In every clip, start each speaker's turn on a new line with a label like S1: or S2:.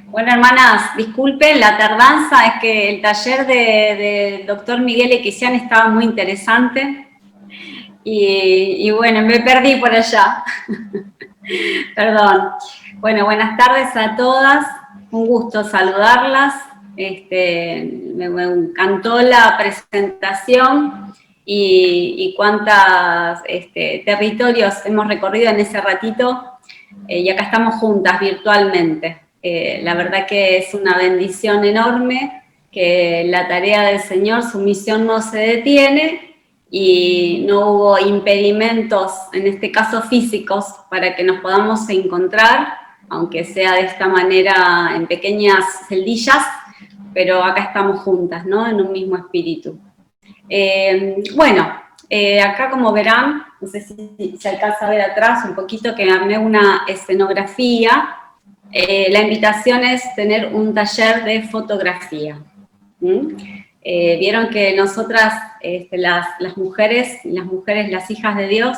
S1: Bueno, hermanas, disculpen la tardanza, es que el taller del doctor Miguel Equisian estaba muy interesante y bueno, me perdí por allá. Perdón. Bueno, buenas tardes a todas, un gusto saludarlas. Me encantó la presentación y cuántos territorios hemos recorrido en ese ratito y acá estamos juntas virtualmente. La verdad que es una bendición enorme que la tarea del Señor, su misión no se detiene y no hubo impedimentos, en este caso físicos, para que nos podamos encontrar, aunque sea de esta manera en pequeñas celdillas, pero acá estamos juntas, ¿no? En un mismo espíritu. Acá como verán, no sé si se alcanza a ver atrás un poquito que armé una escenografía. La invitación es tener un taller de fotografía. Vieron que nosotras, las mujeres, las hijas de Dios,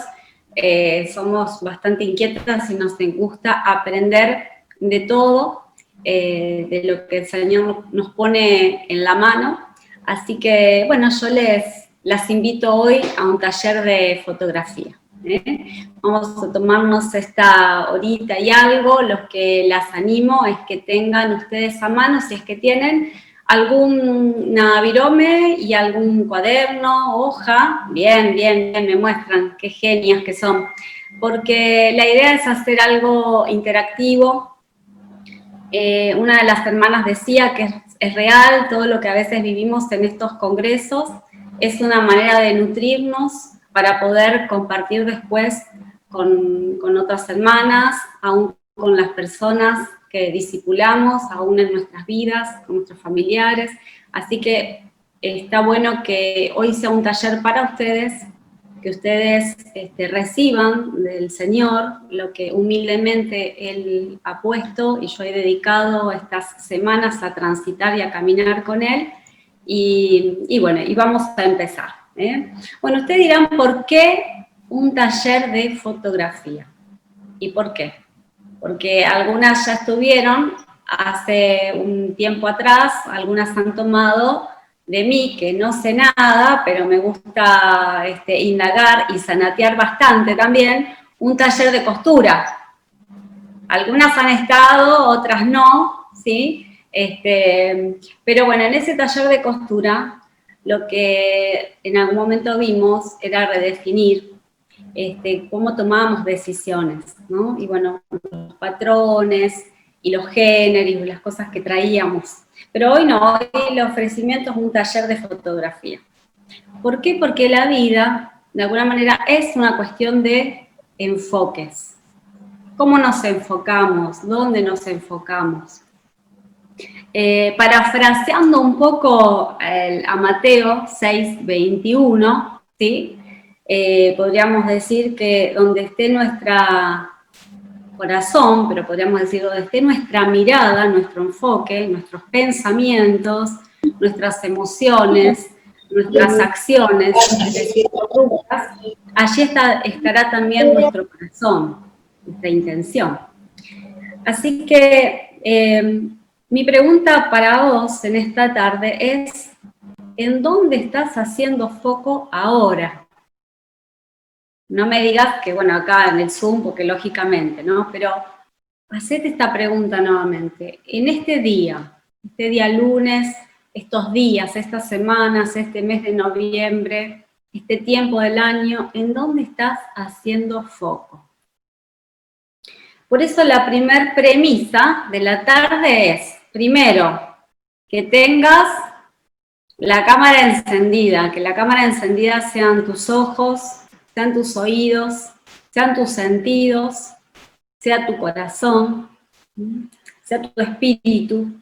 S1: somos bastante inquietas y nos gusta aprender de todo, de lo que el Señor nos pone en la mano. Así que, bueno, yo las invito hoy a un taller de fotografía. Vamos a tomarnos esta horita y algo. Los que las animo es que tengan ustedes a mano, si es que tienen, alguna virome y algún cuaderno, hoja. Bien, me muestran qué genias que son. Porque la idea es hacer algo interactivo. Una de las hermanas decía que es real, todo lo que a veces vivimos en estos congresos es una manera de nutrirnos para poder compartir después con otras hermanas, aún con las personas que discipulamos, aún en nuestras vidas, con nuestros familiares. Así que está bueno que hoy sea un taller para ustedes, que ustedes reciban del Señor lo que humildemente Él ha puesto, y yo he dedicado estas semanas a transitar y a caminar con Él, y bueno, y vamos a empezar. Bueno, ustedes dirán, ¿por qué un taller de fotografía? ¿Y por qué? Porque algunas ya estuvieron hace un tiempo atrás, algunas han tomado de mí, que no sé nada, pero me gusta indagar y sanatear bastante también, un taller de costura. Algunas han estado, otras no, ¿sí? Pero bueno, en ese taller de costura, lo que en algún momento vimos era redefinir cómo tomábamos decisiones, ¿no? Y bueno, los patrones y los géneros, las cosas que traíamos. Pero hoy no, hoy el ofrecimiento es un taller de fotografía. ¿Por qué? Porque la vida, de alguna manera, es una cuestión de enfoques. ¿Cómo nos enfocamos? ¿Dónde nos enfocamos? Parafraseando un poco a Mateo 6:21, ¿sí? Podríamos decir que donde esté nuestro corazón, pero podríamos decir donde esté nuestra mirada, nuestro enfoque, nuestros pensamientos, nuestras emociones, nuestras acciones, es decir, conductas, allí estará también nuestro corazón, nuestra intención. Así que mi pregunta para vos en esta tarde es, ¿en dónde estás haciendo foco ahora? No me digas que, bueno, acá en el Zoom, porque lógicamente, ¿no? Pero hacete esta pregunta nuevamente. En este día lunes, estos días, estas semanas, este mes de noviembre, este tiempo del año, ¿en dónde estás haciendo foco? Por eso la primer premisa de la tarde es, primero, que tengas la cámara encendida, que la cámara encendida sean tus ojos, sean tus oídos, sean tus sentidos, sea tu corazón, sea tu espíritu.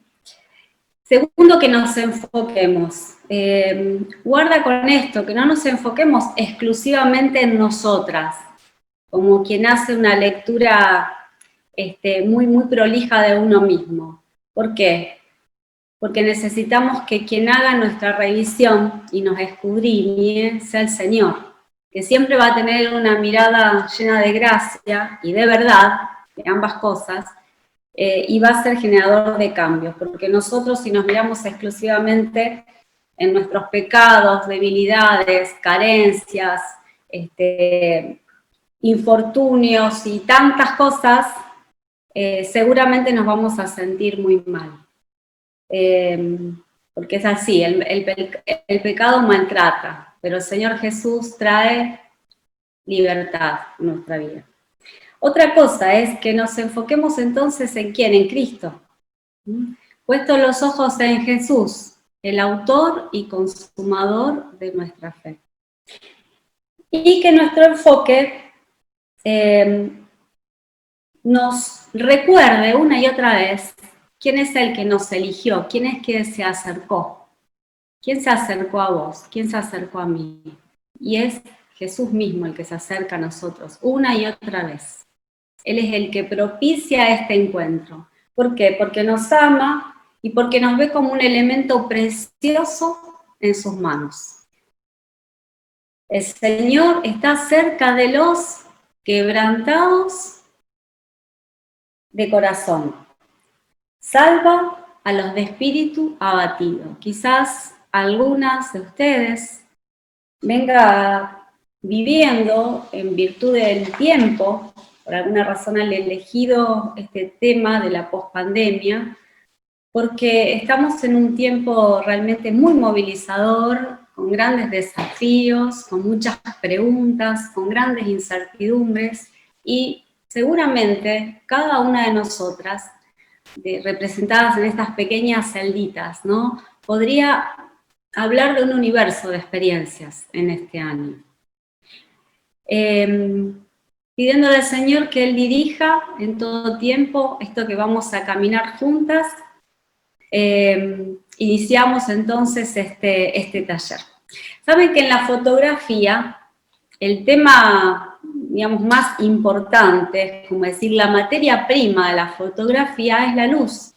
S1: Segundo, que nos enfoquemos. Guarda con esto, que no nos enfoquemos exclusivamente en nosotras, como quien hace una lectura muy prolija de uno mismo. ¿Por qué? Porque necesitamos que quien haga nuestra revisión y nos escudriñe sea el Señor, que siempre va a tener una mirada llena de gracia y de verdad, de ambas cosas, y va a ser generador de cambios, porque nosotros si nos miramos exclusivamente en nuestros pecados, debilidades, carencias, infortunios y tantas cosas, seguramente nos vamos a sentir muy mal. Porque es así, el pecado maltrata, pero el Señor Jesús trae libertad en nuestra vida. Otra cosa es que nos enfoquemos entonces en ¿quién? En Cristo. Puestos los ojos en Jesús, el autor y consumador de nuestra fe. Y que nuestro enfoque nos recuerde una y otra vez quién es el que nos eligió, quién es que se acercó. ¿Quién se acercó a vos? ¿Quién se acercó a mí? Y es Jesús mismo el que se acerca a nosotros, una y otra vez. Él es el que propicia este encuentro. ¿Por qué? Porque nos ama y porque nos ve como un elemento precioso en sus manos. El Señor está cerca de los quebrantados de corazón. Salva a los de espíritu abatido. Quizás algunas de ustedes venga viviendo en virtud del tiempo, por alguna razón han elegido este tema de la pospandemia, porque estamos en un tiempo realmente muy movilizador, con grandes desafíos, con muchas preguntas, con grandes incertidumbres, y seguramente cada una de nosotras, representadas en estas pequeñas celditas, ¿no?, podría hablar de un universo de experiencias en este año. Pidiéndole al Señor que Él dirija en todo tiempo esto que vamos a caminar juntas. Iniciamos entonces este taller. Saben que en la fotografía el tema, digamos, más importante, como decir, la materia prima de la fotografía es la luz.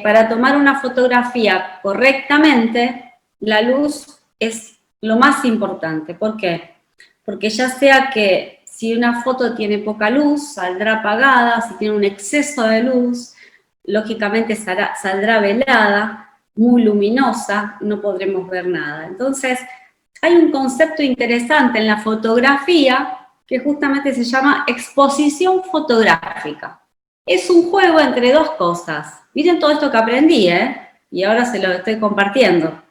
S1: Para tomar una fotografía correctamente, la luz es lo más importante. ¿Por qué? Porque ya sea que si una foto tiene poca luz, saldrá apagada, si tiene un exceso de luz, lógicamente saldrá velada, muy luminosa, no podremos ver nada. Entonces, hay un concepto interesante en la fotografía que justamente se llama exposición fotográfica. Es un juego entre dos cosas. Miren todo esto que aprendí, y ahora se lo estoy compartiendo.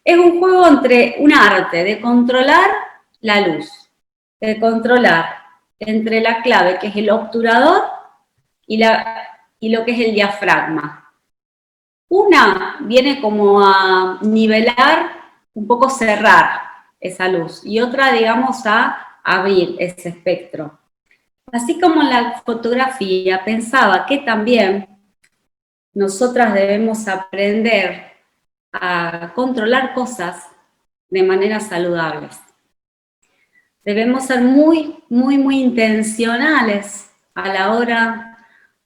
S1: Es un juego entre un arte de controlar la luz, de controlar entre la clave, que es el obturador, y lo que es el diafragma. Una viene como a nivelar, un poco cerrar esa luz, y otra, digamos, a abrir ese espectro. Así como en la fotografía, pensaba que también nosotras debemos aprender a controlar cosas de manera saludables. Debemos ser muy, muy, muy intencionales a la hora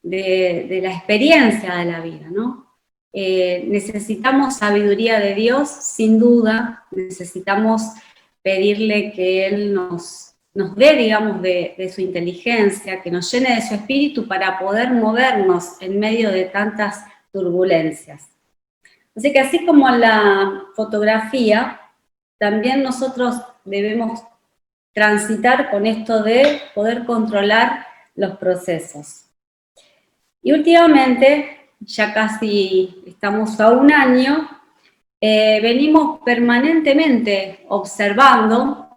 S1: de la experiencia de la vida, ¿no? Necesitamos sabiduría de Dios, sin duda, necesitamos pedirle que Él nos dé, digamos, de su inteligencia, que nos llene de su espíritu para poder movernos en medio de tantas turbulencias. Así que así como la fotografía, también nosotros debemos transitar con esto de poder controlar los procesos. Y últimamente, ya casi estamos a un año, venimos permanentemente observando,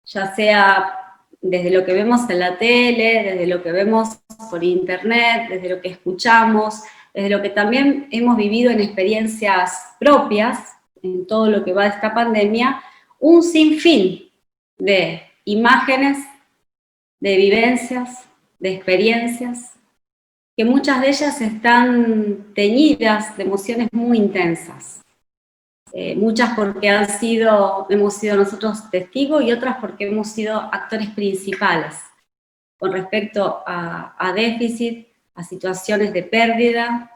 S1: ya sea desde lo que vemos en la tele, desde lo que vemos por internet, desde lo que escuchamos, desde lo que también hemos vivido en experiencias propias, en todo lo que va de esta pandemia, un sinfín de imágenes, de vivencias, de experiencias, que muchas de ellas están teñidas de emociones muy intensas. Muchas porque hemos sido nosotros testigos y otras porque hemos sido actores principales con respecto a déficit, a situaciones de pérdida.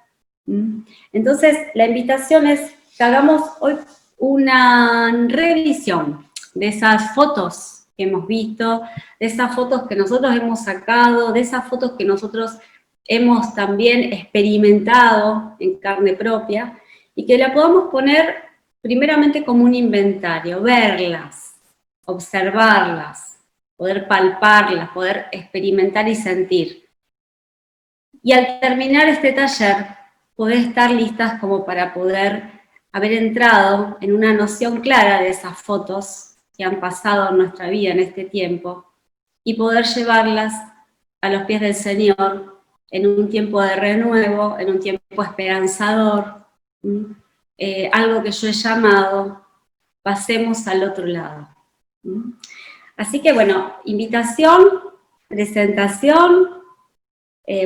S1: Entonces, la invitación es que hagamos hoy una revisión de esas fotos que hemos visto, de esas fotos que nosotros hemos sacado, de esas fotos que nosotros hemos también experimentado en carne propia, y que la podamos poner primeramente como un inventario, verlas, observarlas, poder palparlas, poder experimentar y sentir. Y al terminar este taller, poder estar listas como para poder haber entrado en una noción clara de esas fotos que han pasado en nuestra vida en este tiempo y poder llevarlas a los pies del Señor en un tiempo de renuevo, en un tiempo esperanzador, algo que yo he llamado pasemos al otro lado. Así que bueno, invitación, presentación,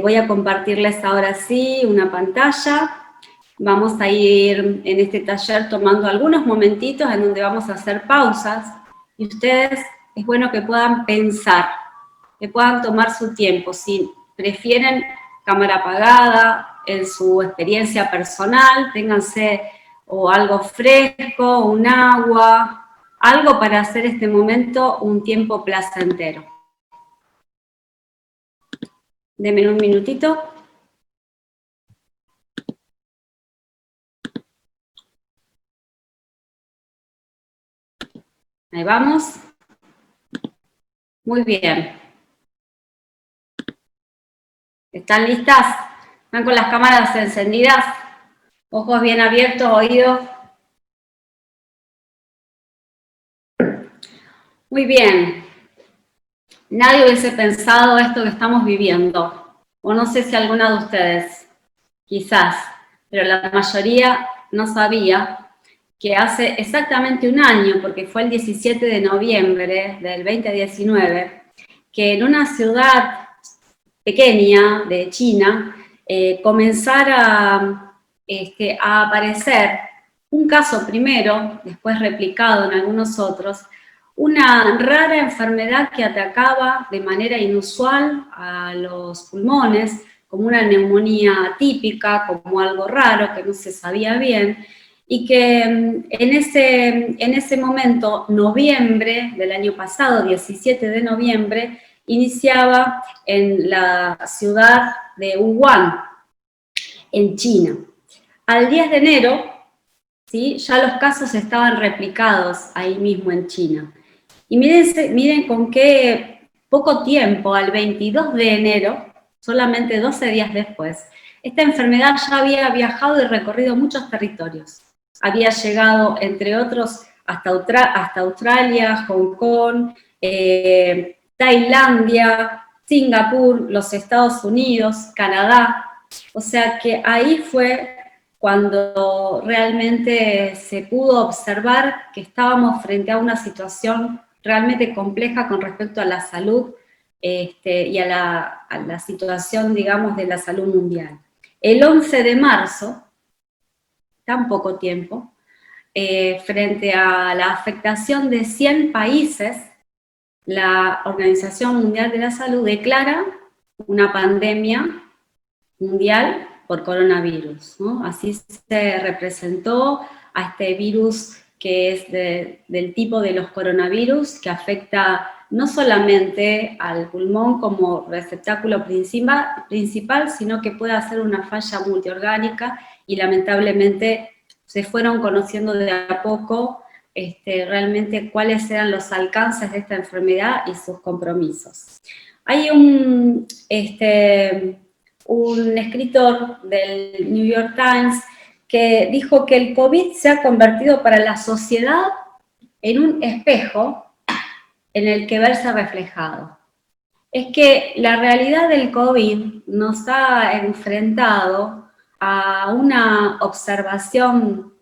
S1: voy a compartirles ahora sí una pantalla. Vamos a ir en este taller tomando algunos momentitos en donde vamos a hacer pausas, y ustedes es bueno que puedan pensar, que puedan tomar su tiempo, si prefieren cámara apagada, en su experiencia personal, ténganse o algo fresco, un agua, algo para hacer este momento un tiempo placentero. Denme un minutito. Ahí vamos. Muy bien. ¿Están listas? ¿Están con las cámaras encendidas? Ojos bien abiertos, oídos. Muy bien. Nadie hubiese pensado esto que estamos viviendo. O no sé si alguna de ustedes, quizás, pero la mayoría no sabía que hace exactamente un año, porque fue el 17 de noviembre del 2019, que en una ciudad pequeña de China comenzara a aparecer un caso primero, después replicado en algunos otros, una rara enfermedad que atacaba de manera inusual a los pulmones, como una neumonía atípica, como algo raro que no se sabía bien, y que en ese momento, noviembre del año pasado, 17 de noviembre, iniciaba en la ciudad de Wuhan, en China. Al 10 de enero, ¿sí?, ya los casos estaban replicados ahí mismo en China. Y miren con qué poco tiempo, al 22 de enero, solamente 12 días después, esta enfermedad ya había viajado y recorrido muchos territorios. Había llegado, entre otros, hasta Australia, Hong Kong, Tailandia, Singapur, los Estados Unidos, Canadá. O sea que ahí fue cuando realmente se pudo observar que estábamos frente a una situación realmente compleja con respecto a la salud y a la situación, digamos, de la salud mundial. El 11 de marzo, tan poco tiempo, frente a la afectación de 100 países, la Organización Mundial de la Salud declara una pandemia mundial por coronavirus, ¿no? Así se representó a este virus que es del tipo de los coronavirus, que afecta no solamente al pulmón como receptáculo principal, sino que puede hacer una falla multiorgánica, y lamentablemente se fueron conociendo de a poco realmente cuáles eran los alcances de esta enfermedad y sus compromisos. Hay un escritor del New York Times que dijo que el COVID se ha convertido para la sociedad en un espejo en el que verse reflejado. Es que la realidad del COVID nos ha enfrentado a una observación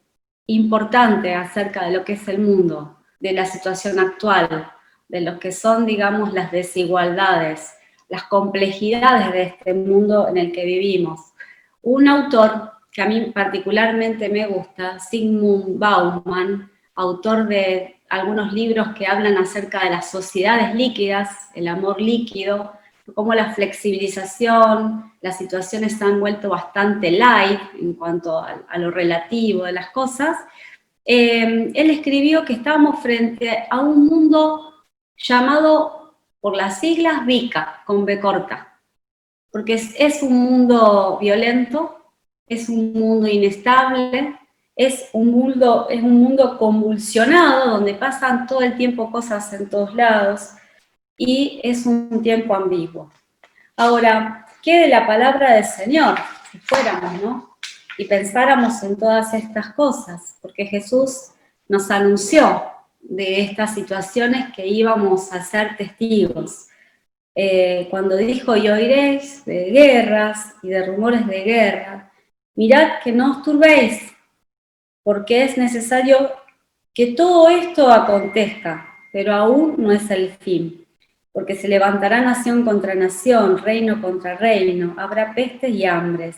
S1: importante acerca de lo que es el mundo, de la situación actual, de lo que son, digamos, las desigualdades, las complejidades de este mundo en el que vivimos. Un autor que a mí particularmente me gusta, Zygmunt Bauman, autor de algunos libros que hablan acerca de las sociedades líquidas, el amor líquido, cómo la flexibilización, las situaciones se han vuelto bastante light en cuanto a lo relativo de las cosas. Él escribió que estábamos frente a un mundo llamado por las siglas VICA, con B corta, porque es un mundo violento, es un mundo inestable, es un mundo convulsionado, donde pasan todo el tiempo cosas en todos lados, y es un tiempo ambiguo. Ahora, ¿qué de la palabra del Señor? Si fuéramos, ¿no? Y pensáramos en todas estas cosas, porque Jesús nos anunció de estas situaciones que íbamos a ser testigos. Cuando dijo, y oiréis de guerras y de rumores de guerra, mirad que no os turbéis, porque es necesario que todo esto acontezca, pero aún no es el fin, porque se levantará nación contra nación, reino contra reino, habrá pestes y hambres,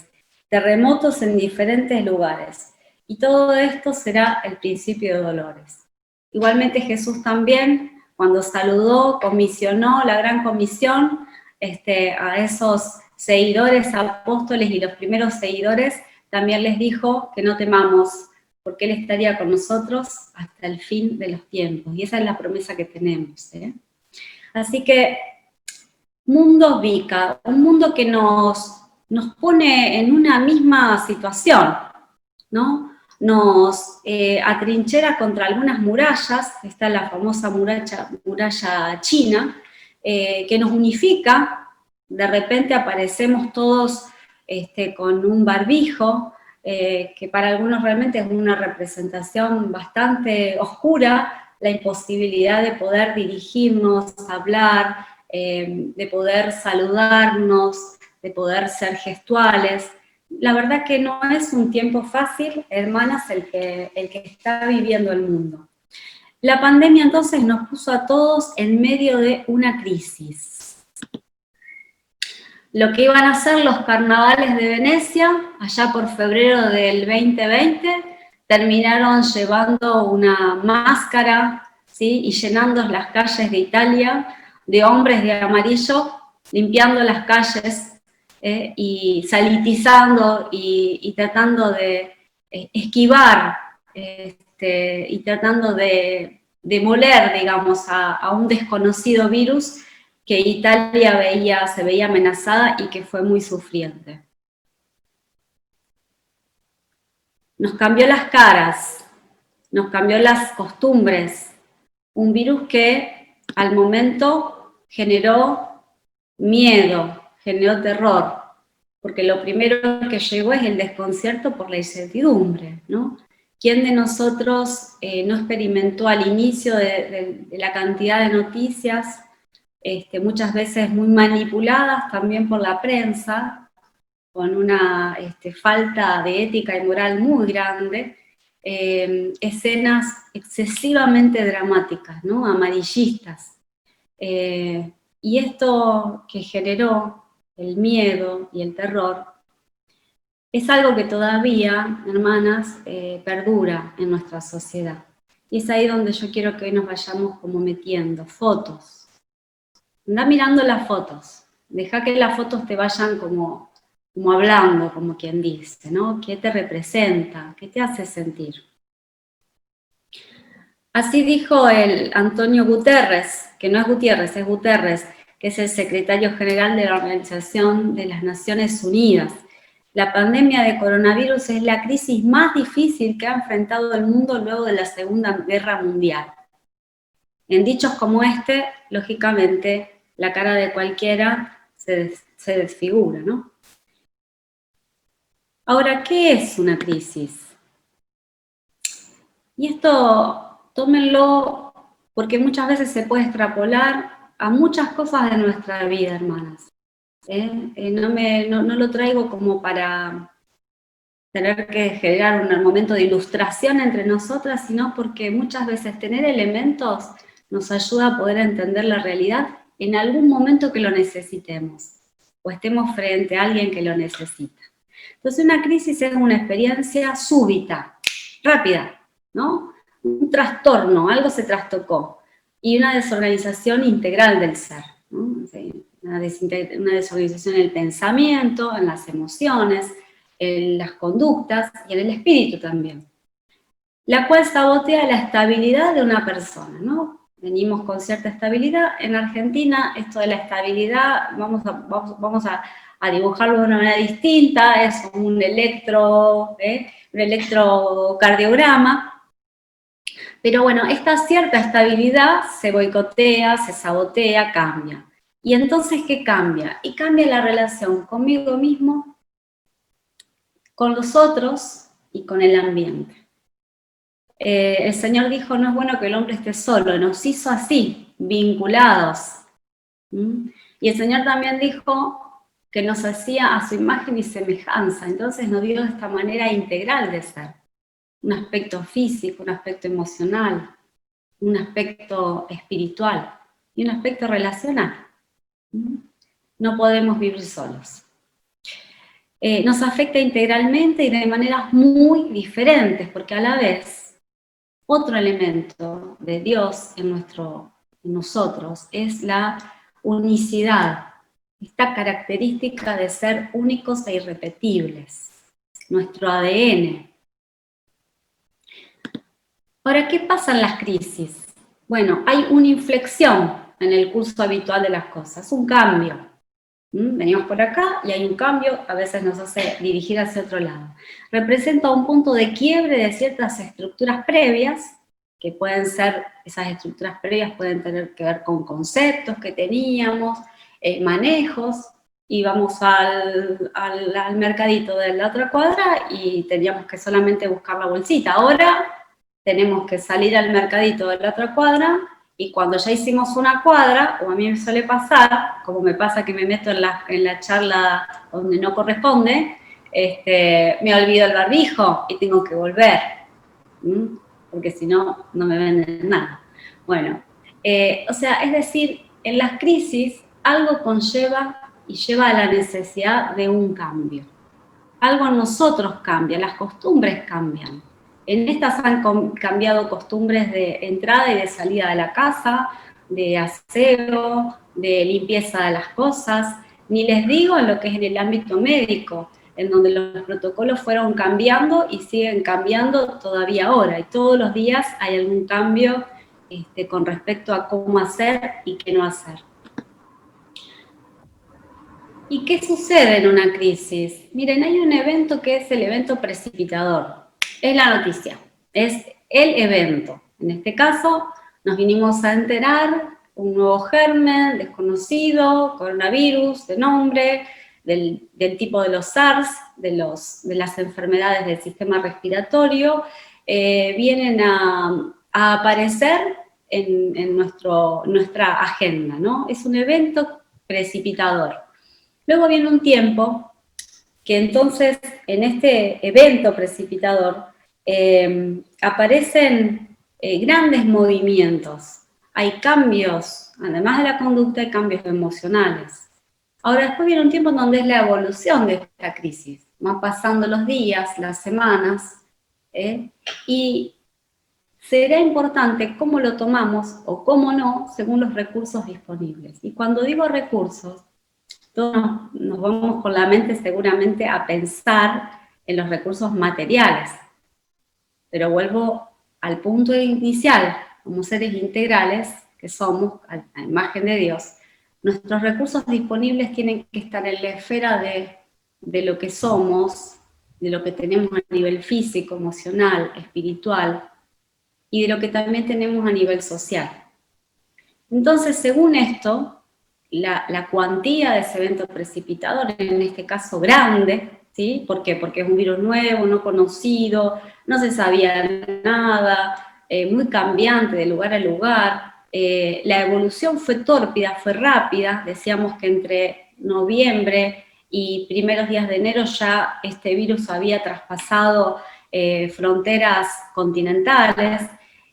S1: terremotos en diferentes lugares, y todo esto será el principio de dolores. Igualmente Jesús también, cuando saludó, comisionó la gran comisión a esos seguidores, apóstoles y los primeros seguidores, también les dijo que no temamos, porque Él estaría con nosotros hasta el fin de los tiempos, y esa es la promesa que tenemos, ¿eh? Así que, mundo VICA, un mundo que nos pone en una misma situación, ¿no? Nos atrinchera contra algunas murallas, está la famosa muralla china, que nos unifica, de repente aparecemos todos con un barbijo, que para algunos realmente es una representación bastante oscura, la imposibilidad de poder dirigirnos, hablar, de poder saludarnos, de poder ser gestuales. La verdad que no es un tiempo fácil, hermanas, el que está viviendo el mundo. La pandemia entonces nos puso a todos en medio de una crisis. Lo que iban a ser los carnavales de Venecia, allá por febrero del 2020, terminaron llevando una máscara, ¿sí? Y llenando las calles de Italia de hombres de amarillo, limpiando las calles, y sanitizando y tratando de esquivar y tratando de demoler, digamos, a un desconocido virus que Italia se veía amenazada y que fue muy sufriente. Nos cambió las caras, nos cambió las costumbres, un virus que al momento generó miedo, generó terror, porque lo primero que llegó es el desconcierto por la incertidumbre, ¿no? ¿Quién de nosotros no experimentó al inicio de la cantidad de noticias, muchas veces muy manipuladas también por la prensa, con una falta de ética y moral muy grande, escenas excesivamente dramáticas, ¿no? Amarillistas. Y esto que generó el miedo y el terror es algo que todavía, hermanas, perdura en nuestra sociedad. Y es ahí donde yo quiero que hoy nos vayamos como metiendo fotos. Anda mirando las fotos, deja que las fotos te vayan como hablando, como quien dice, ¿no? ¿Qué te representa? ¿Qué te hace sentir? Así dijo el Antonio Guterres, que no es Gutiérrez, es Guterres, que es el secretario general de la Organización de las Naciones Unidas. La pandemia de coronavirus es la crisis más difícil que ha enfrentado el mundo luego de la Segunda Guerra Mundial. En dichos como este, lógicamente, la cara de cualquiera se desfigura, ¿no? Ahora, ¿qué es una crisis? Y esto, tómenlo, porque muchas veces se puede extrapolar a muchas cosas de nuestra vida, hermanas. No lo traigo como para tener que generar un momento de ilustración entre nosotras, sino porque muchas veces tener elementos nos ayuda a poder entender la realidad en algún momento que lo necesitemos, o estemos frente a alguien que lo necesita. Entonces una crisis es una experiencia súbita, rápida, ¿no? Un trastorno, algo se trastocó, y una desorganización integral del ser, ¿no? Una desorganización en el pensamiento, en las emociones, en las conductas y en el espíritu también, la cual sabotea la estabilidad de una persona, ¿no? venimos con cierta estabilidad. En Argentina, esto de la estabilidad, vamos a dibujarlo de una manera distinta, es un electrocardiograma. Pero bueno, esta cierta estabilidad se boicotea, se sabotea, cambia. ¿Y entonces qué cambia? Y cambia la relación conmigo mismo, con los otros y con el ambiente. El Señor dijo, no es bueno que el hombre esté solo, nos hizo así, vinculados. Y el Señor también dijo que nos hacía a su imagen y semejanza, entonces nos dio esta manera integral de ser. Un aspecto físico, un aspecto emocional, un aspecto espiritual y un aspecto relacional. No podemos vivir solos. Nos afecta integralmente y de maneras muy diferentes, porque a la vez, otro elemento de Dios en nosotros es la unicidad, esta característica de ser únicos e irrepetibles, nuestro ADN. Ahora, ¿qué pasa en las crisis? Bueno, hay una inflexión en el curso habitual de las cosas, un cambio. Venimos por acá y hay un cambio, a veces nos hace dirigir hacia otro lado. Representa un punto de quiebre de ciertas estructuras previas, que pueden ser, esas estructuras previas pueden tener que ver con conceptos que teníamos, manejos, íbamos al mercadito de la otra cuadra y teníamos que solamente buscar la bolsita. Ahora tenemos que salir al mercadito de la otra cuadra, y cuando ya hicimos una cuadra, o a mí me suele pasar, como me pasa que me meto en la charla donde no corresponde, me olvido el barbijo y tengo que volver, porque si no, no me venden nada. Bueno, o sea, es decir, en las crisis algo conlleva y lleva a la necesidad de un cambio. Algo en nosotros cambia, las costumbres cambian. En estas han cambiado costumbres de entrada y de salida de la casa, de aseo, de limpieza de las cosas, ni les digo en lo que es en el ámbito médico, en donde los protocolos fueron cambiando y siguen cambiando todavía ahora, y todos los días hay algún cambio con respecto a cómo hacer y qué no hacer. ¿Y qué sucede en una crisis? Miren, hay un evento que es el evento precipitador. Es la noticia, es el evento. En este caso, nos vinimos a enterar un nuevo germen desconocido, coronavirus de nombre, del tipo de los SARS, de las enfermedades del sistema respiratorio, vienen a aparecer en nuestra agenda, ¿no? Es un evento precipitador. Luego viene un tiempo que entonces en este evento precipitador aparecen grandes movimientos. Hay cambios, además de la conducta, hay cambios emocionales. Ahora después viene un tiempo en donde es la evolución de esta crisis. Van pasando los días, las semanas, y será importante cómo lo tomamos o cómo no, según los recursos disponibles. Y cuando digo recursos, todos nos vamos con la mente seguramente a pensar en los recursos materiales, pero vuelvo al punto inicial, como seres integrales que somos, a imagen de Dios, nuestros recursos disponibles tienen que estar en la esfera de lo que somos, de lo que tenemos a nivel físico, emocional, espiritual, y de lo que también tenemos a nivel social. Entonces, según esto, la cuantía de ese evento precipitador, en este caso grande, ¿sí? ¿Por qué? Porque es un virus nuevo, no conocido, no se sabía nada, muy cambiante de lugar a lugar. La evolución fue tórpida, fue rápida, decíamos que entre noviembre y primeros días de enero ya este virus había traspasado fronteras continentales,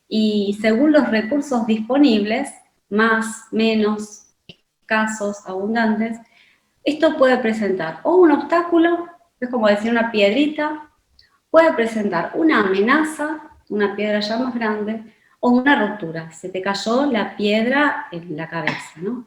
S1: y según los recursos disponibles, más, menos, escasos, abundantes, esto puede presentar o un obstáculo, es como decir una piedrita, puede presentar una amenaza, una piedra ya más grande, o una ruptura, se te cayó la piedra en la cabeza, ¿no?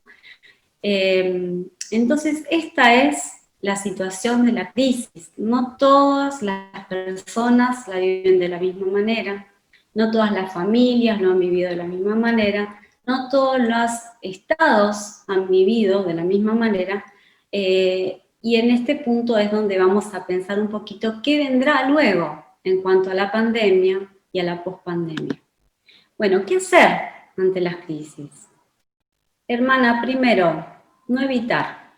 S1: Entonces, esta es la situación de la crisis. No todas las personas la viven de la misma manera, no todas las familias lo han vivido de la misma manera, no todos los estados han vivido de la misma manera, y en este punto es donde vamos a pensar un poquito qué vendrá luego en cuanto a la pandemia y a la pospandemia. Bueno, ¿qué hacer ante las crisis? Hermana, primero, no evitar,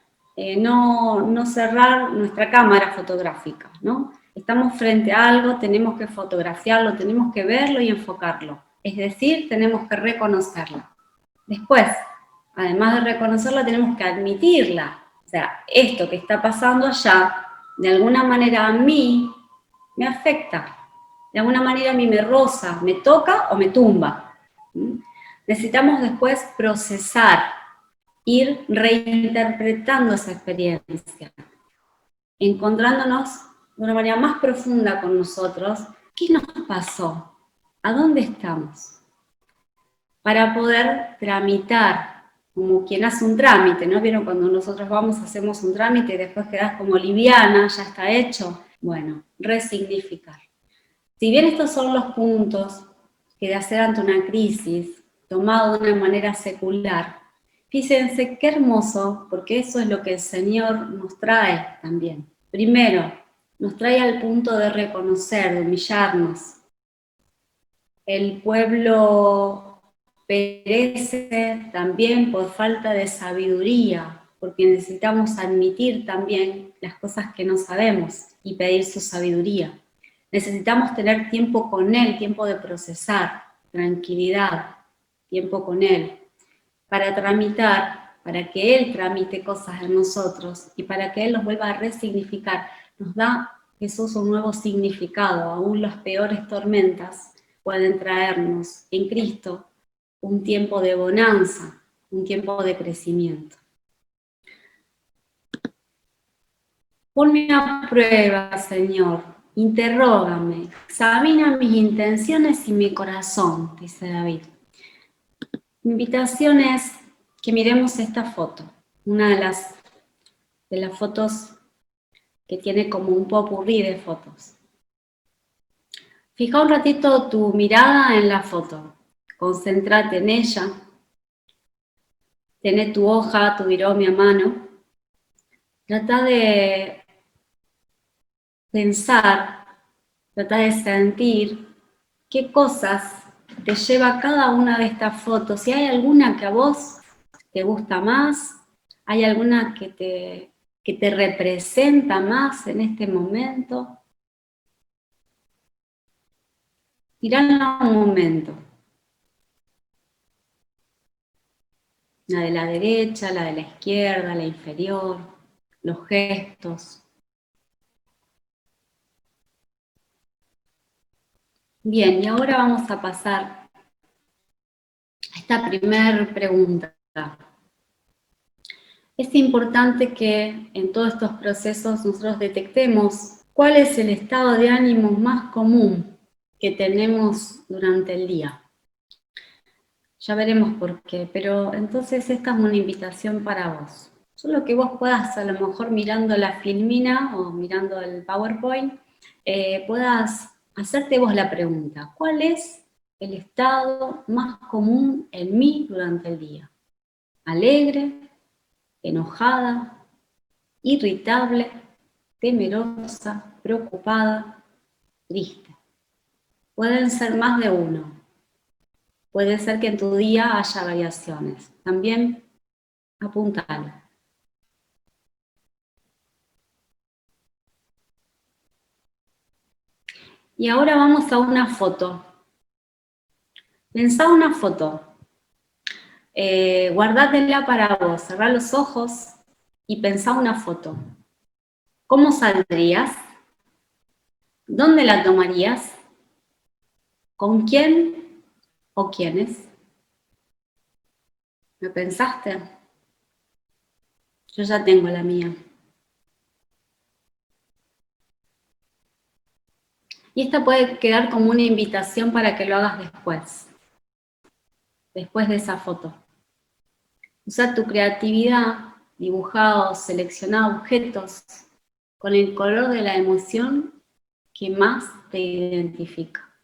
S1: no cerrar nuestra cámara fotográfica, ¿no? Estamos frente a algo, tenemos que fotografiarlo, tenemos que verlo y enfocarlo. Es decir, tenemos que reconocerlo. Después, además de reconocerla, tenemos que admitirla. O sea, esto que está pasando allá, de alguna manera a mí me afecta. De alguna manera a mí me roza, me toca o me tumba. Necesitamos después procesar, ir reinterpretando esa experiencia, encontrándonos de una manera más profunda con nosotros. ¿Qué nos pasó? ¿A dónde estamos? Para poder tramitar, como quien hace un trámite, ¿no? ¿Vieron cuando nosotros vamos, hacemos un trámite y después quedás como liviana, ya está hecho? Bueno, resignificar. Si bien estos son los puntos que de hacer ante una crisis, tomado de una manera secular, fíjense qué hermoso, porque eso es lo que el Señor nos trae también. Primero, nos trae al punto de reconocer, de humillarnos. El pueblo perece también por falta de sabiduría, porque necesitamos admitir también las cosas que no sabemos y pedir su sabiduría. Necesitamos tener tiempo con Él, tiempo de procesar, tranquilidad, tiempo con Él, para tramitar, para que Él tramite cosas en nosotros y para que Él los vuelva a resignificar. Nos da Jesús un nuevo significado, aún las peores tormentas pueden traernos en Cristo un tiempo de bonanza, un tiempo de crecimiento. Ponme a prueba, Señor, interrógame, examina mis intenciones y mi corazón, dice David. Mi invitación es que miremos esta foto, una de las fotos que tiene como un popurrí de fotos. Fija un ratito tu mirada en la foto, concéntrate en ella, tené tu hoja, tu biromia a mano, trata de pensar, trata de sentir qué cosas te lleva cada una de estas fotos. Si hay alguna que a vos te gusta más, hay alguna que te representa más en este momento, tirala un momento. La de la derecha, la de la izquierda, la inferior, los gestos. Bien, y ahora vamos a pasar a esta primera pregunta. Es importante que en todos estos procesos nosotros detectemos cuál es el estado de ánimo más común que tenemos durante el día. Ya veremos por qué, pero entonces esta es una invitación para vos. Solo que vos puedas, a lo mejor mirando la filmina o mirando el PowerPoint, puedas hacerte vos la pregunta: ¿cuál es el estado más común en mí durante el día? ¿Alegre? ¿Enojada? ¿Irritable? ¿Temerosa? ¿Preocupada? ¿Triste? Pueden ser más de uno. Puede ser que en tu día haya variaciones. También apuntalo. Y ahora vamos a una foto. Pensá una foto. Guardátela para vos. Cerrá los ojos y pensá una foto. ¿Cómo saldrías? ¿Dónde la tomarías? ¿Con quién o quiénes? ¿Me pensaste? Yo ya tengo la mía. Y esta puede quedar como una invitación para que lo hagas después de esa foto. Usa tu creatividad, dibuja o selecciona objetos con el color de la emoción que más te identifica,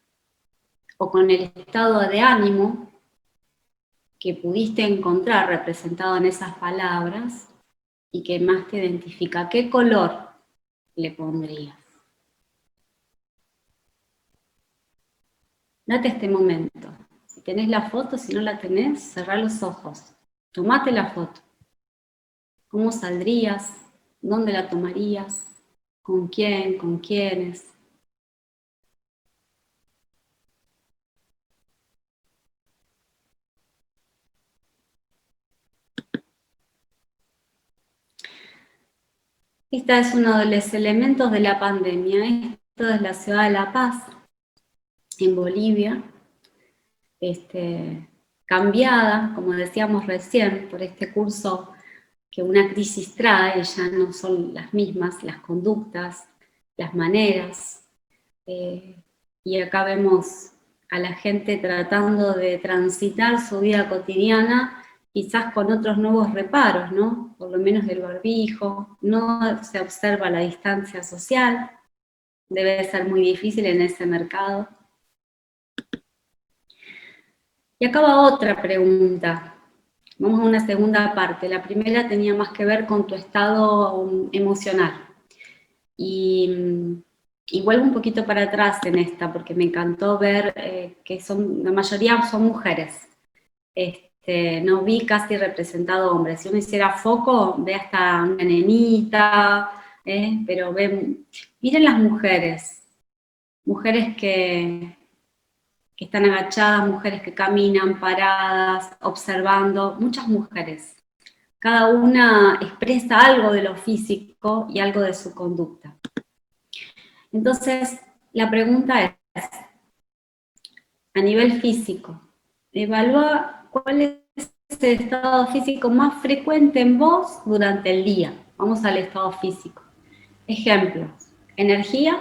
S1: o con el estado de ánimo que pudiste encontrar representado en esas palabras y que más te identifica? ¿Qué color le pondrías? Date este momento. Si tenés la foto, si no la tenés, cerrá los ojos. Tomate la foto. ¿Cómo saldrías? ¿Dónde la tomarías? ¿Con quién? ¿Con quiénes? Este es uno de los elementos de la pandemia. Esto es la ciudad de La Paz, en Bolivia, cambiada, como decíamos recién, por este curso que una crisis trae, ya no son las mismas las conductas, las maneras. Y acá vemos a la gente tratando de transitar su vida cotidiana, quizás con otros nuevos reparos, ¿no? Por lo menos el barbijo, no se observa la distancia social, debe ser muy difícil en ese mercado. Y acá va otra pregunta. Vamos a una segunda parte. La primera tenía más que ver con tu estado emocional. Y vuelvo un poquito para atrás en esta, porque me encantó ver que la mayoría son mujeres. No vi casi representado hombres. Si uno hiciera foco, ve hasta una nenita, pero miren las mujeres. Mujeres que están agachadas, mujeres que caminan paradas, observando, muchas mujeres. Cada una expresa algo de lo físico y algo de su conducta. Entonces, la pregunta es, a nivel físico, evalúa cuál es el estado físico más frecuente en vos durante el día. Vamos al estado físico. Ejemplos: energía,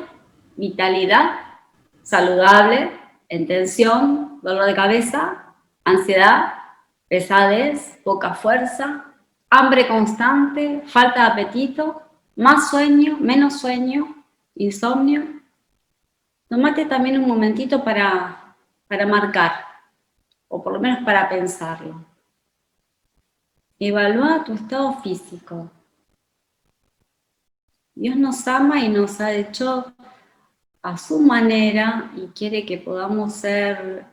S1: vitalidad, saludable, en tensión, dolor de cabeza, ansiedad, pesadez, poca fuerza, hambre constante, falta de apetito, más sueño, menos sueño, insomnio. Tómate también un momentito para marcar, o por lo menos para pensarlo. Evalúa tu estado físico. Dios nos ama y nos ha hecho a su manera y quiere que podamos ser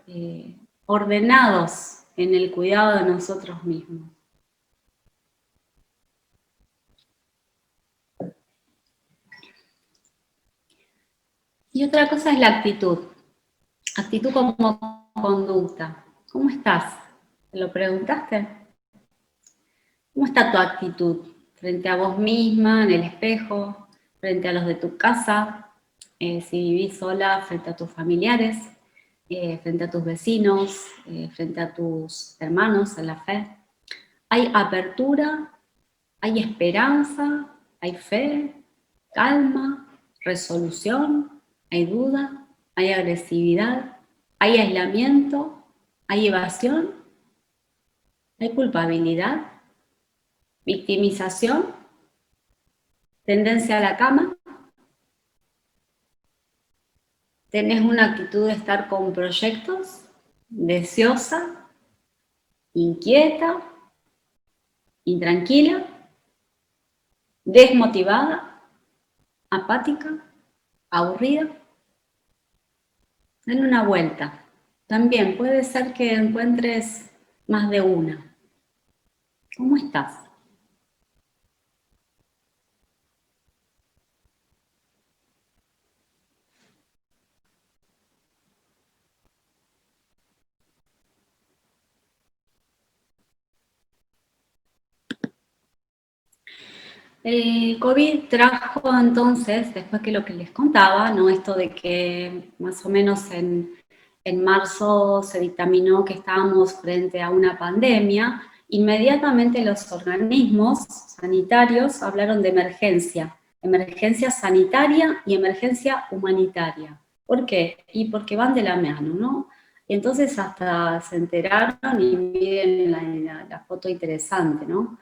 S1: ordenados en el cuidado de nosotros mismos. Y otra cosa es la actitud. Actitud como conducta. ¿Cómo estás? ¿Te lo preguntaste? ¿Cómo está tu actitud frente a vos misma, en el espejo, frente a los de tu casa, si vivís sola, frente a tus familiares, frente a tus vecinos, frente a tus hermanos en la fe? ¿Hay apertura? ¿Hay esperanza? ¿Hay fe? ¿Calma? ¿Resolución? ¿Hay duda? ¿Hay agresividad? ¿Hay aislamiento? ¿Hay evasión? ¿Hay culpabilidad? ¿Victimización? ¿Tendencia a la cama? ¿Tenés una actitud de estar con proyectos? ¿Deseosa? ¿Inquieta? ¿Intranquila? ¿Desmotivada? ¿Apática? ¿Aburrida? Den una vuelta. También puede ser que encuentres más de una. ¿Cómo estás? El COVID trajo entonces, después que lo que les contaba, ¿no? Esto de que más o menos en marzo se dictaminó que estábamos frente a una pandemia, inmediatamente los organismos sanitarios hablaron de emergencia sanitaria y emergencia humanitaria. ¿Por qué? Y porque van de la mano, ¿no? Y entonces hasta se enteraron y miren la foto interesante, ¿no?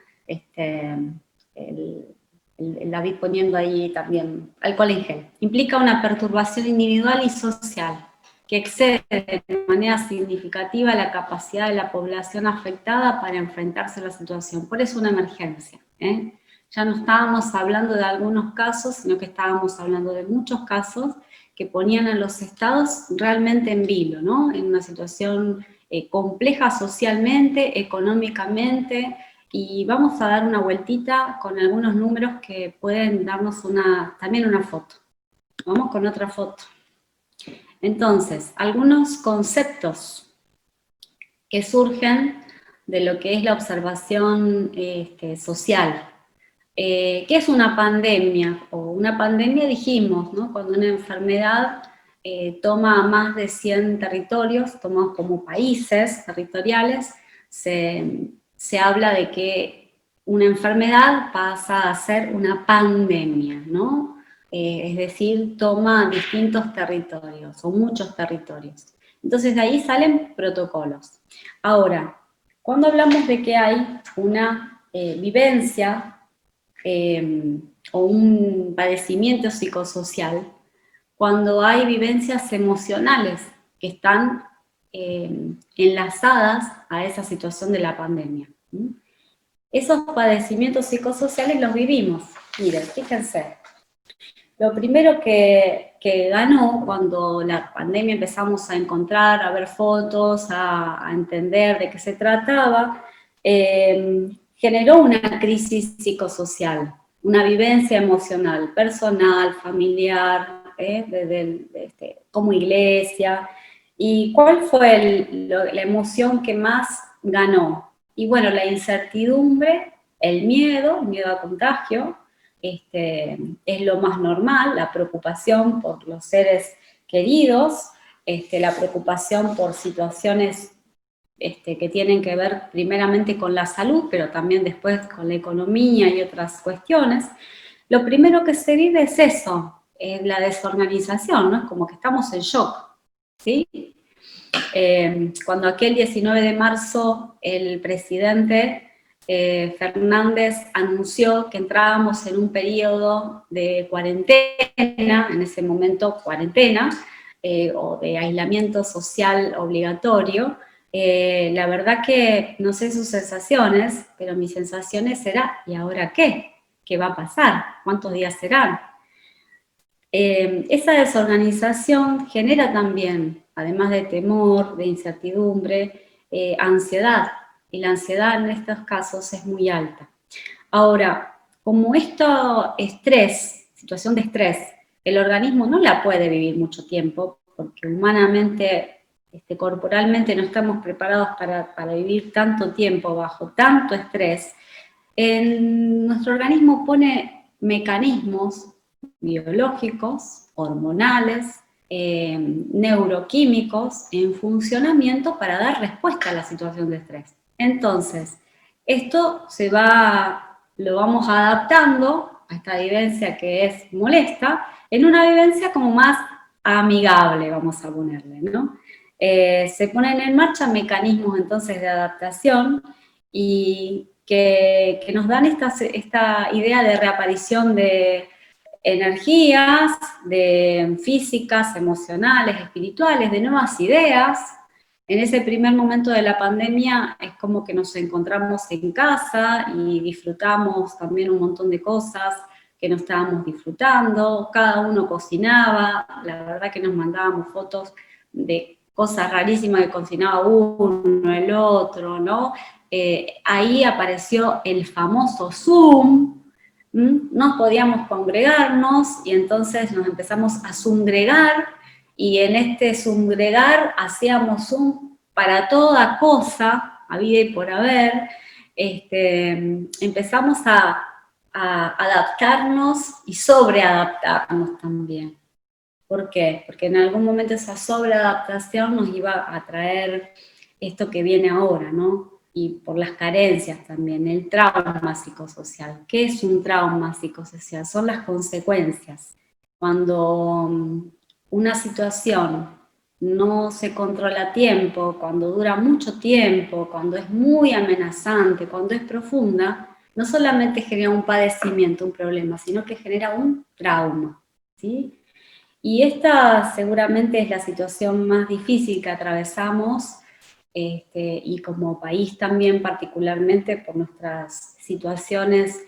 S1: La vi poniendo ahí también, alcohol en gel. Implica una perturbación individual y social que excede de manera significativa la capacidad de la población afectada para enfrentarse a la situación. Por eso una emergencia, ¿eh? Ya no estábamos hablando de algunos casos, sino que estábamos hablando de muchos casos que ponían a los estados realmente en vilo, ¿no? En una situación compleja socialmente, económicamente, y vamos a dar una vueltita con algunos números que pueden darnos también una foto. Vamos con otra foto. Entonces, algunos conceptos que surgen de lo que es la observación social. ¿Qué es una pandemia? O una pandemia dijimos, ¿no? Cuando una enfermedad toma más de 100 territorios, tomados como países territoriales, se habla de que una enfermedad pasa a ser una pandemia, ¿no? Es decir, toma distintos territorios, o muchos territorios. Entonces de ahí salen protocolos. Ahora, cuando hablamos de que hay una vivencia o un padecimiento psicosocial, cuando hay vivencias emocionales que están enlazadas a esa situación de la pandemia. Esos padecimientos psicosociales los vivimos. Miren, fíjense. Lo primero que ganó cuando la pandemia empezamos a encontrar, a ver fotos, a entender de qué se trataba, generó una crisis psicosocial, una vivencia emocional, personal, familiar, como iglesia. ¿Y cuál fue la emoción que más ganó? Y bueno, la incertidumbre, el miedo a contagio, es lo más normal, la preocupación por los seres queridos, la preocupación por situaciones que tienen que ver primeramente con la salud, pero también después con la economía y otras cuestiones. Lo primero que se vive es eso, es la desorganización, ¿no? Es como que estamos en shock, ¿sí? Cuando aquel 19 de marzo el presidente Fernández anunció que entrábamos en un periodo de cuarentena, en ese momento cuarentena, o de aislamiento social obligatorio, la verdad que no sé sus sensaciones, pero mis sensaciones era, ¿y ahora qué? ¿Qué va a pasar? ¿Cuántos días serán? Esa desorganización genera también, además de temor, de incertidumbre, ansiedad, y la ansiedad en estos casos es muy alta. Ahora, como esto estrés, situación de estrés, el organismo no la puede vivir mucho tiempo, porque humanamente, corporalmente no estamos preparados para vivir tanto tiempo bajo tanto estrés, nuestro organismo pone mecanismos biológicos, hormonales, neuroquímicos en funcionamiento para dar respuesta a la situación de estrés. Entonces, esto lo vamos adaptando a esta vivencia que es molesta, en una vivencia como más amigable, vamos a ponerle, ¿no? Se ponen en marcha mecanismos entonces de adaptación y que nos dan esta idea de reaparición de energías, de físicas, emocionales, espirituales, de nuevas ideas. En ese primer momento de la pandemia es como que nos encontramos en casa y disfrutamos también un montón de cosas que no estábamos disfrutando, cada uno cocinaba, la verdad que nos mandábamos fotos de cosas rarísimas que cocinaba uno, el otro, ¿no? Ahí apareció el famoso Zoom, no podíamos congregarnos y entonces nos empezamos a zoomgregar y en este zoomgregar hacíamos Zoom para toda cosa, habida y por haber, empezamos a adaptarnos y sobreadaptarnos también. ¿Por qué? Porque en algún momento esa sobreadaptación nos iba a traer esto que viene ahora, ¿no? Y por las carencias también, el trauma psicosocial. ¿Qué es un trauma psicosocial? Son las consecuencias. Cuando una situación no se controla a tiempo, cuando dura mucho tiempo, cuando es muy amenazante, cuando es profunda, no solamente genera un padecimiento, un problema, sino que genera un trauma, ¿sí? Y esta seguramente es la situación más difícil que atravesamos, y como país también particularmente por nuestras situaciones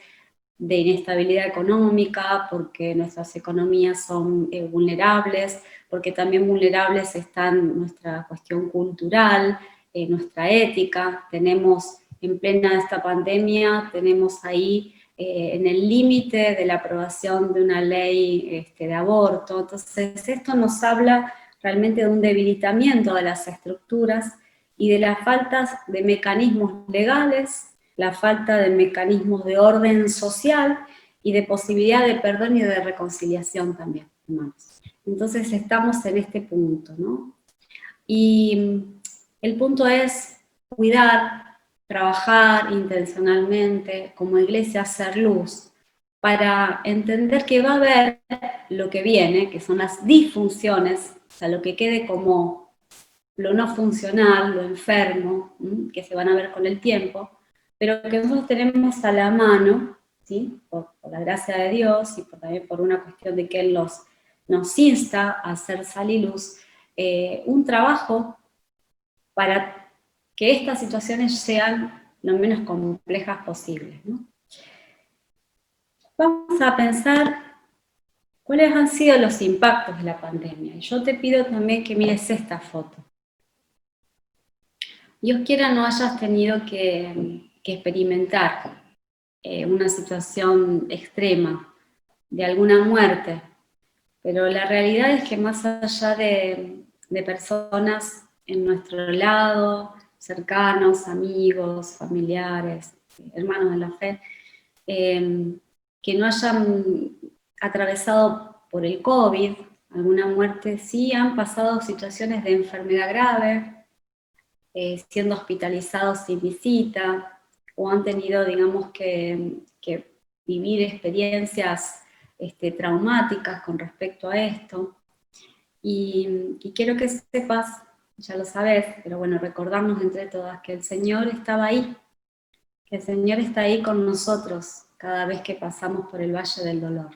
S1: de inestabilidad económica, porque nuestras economías son vulnerables, porque también vulnerables están nuestra cuestión cultural, nuestra ética. Tenemos en plena esta pandemia, tenemos ahí en el límite de la aprobación de una ley de aborto. Entonces esto nos habla realmente de un debilitamiento de las estructuras y de las faltas de mecanismos legales, la falta de mecanismos de orden social y de posibilidad de perdón y de reconciliación también, hermanos. Entonces estamos en este punto, ¿no? Y el punto es cuidar, trabajar intencionalmente, como iglesia hacer luz, para entender que va a haber lo que viene, que son las disfunciones, o sea, lo que quede como lo no funcional, lo enfermo, que se van a ver con el tiempo, pero que nosotros tenemos a la mano, ¿sí? Por la gracia de Dios y también por una cuestión de que Él nos insta a hacer sal y luz, un trabajo para que estas situaciones sean lo menos complejas posibles, ¿no? Vamos a pensar cuáles han sido los impactos de la pandemia. Y yo te pido también que mires esta foto. Dios quiera no hayas tenido que experimentar una situación extrema de alguna muerte, pero la realidad es que más allá de personas en nuestro lado, cercanos, amigos, familiares, hermanos de la fe, que no hayan atravesado por el COVID alguna muerte, sí han pasado situaciones de enfermedad grave, siendo hospitalizados sin visita, o han tenido, digamos, que vivir experiencias traumáticas con respecto a esto. Y quiero que sepas, ya lo sabes, pero bueno, recordarnos entre todas que el Señor estaba ahí, que el Señor está ahí con nosotros cada vez que pasamos por el valle del dolor.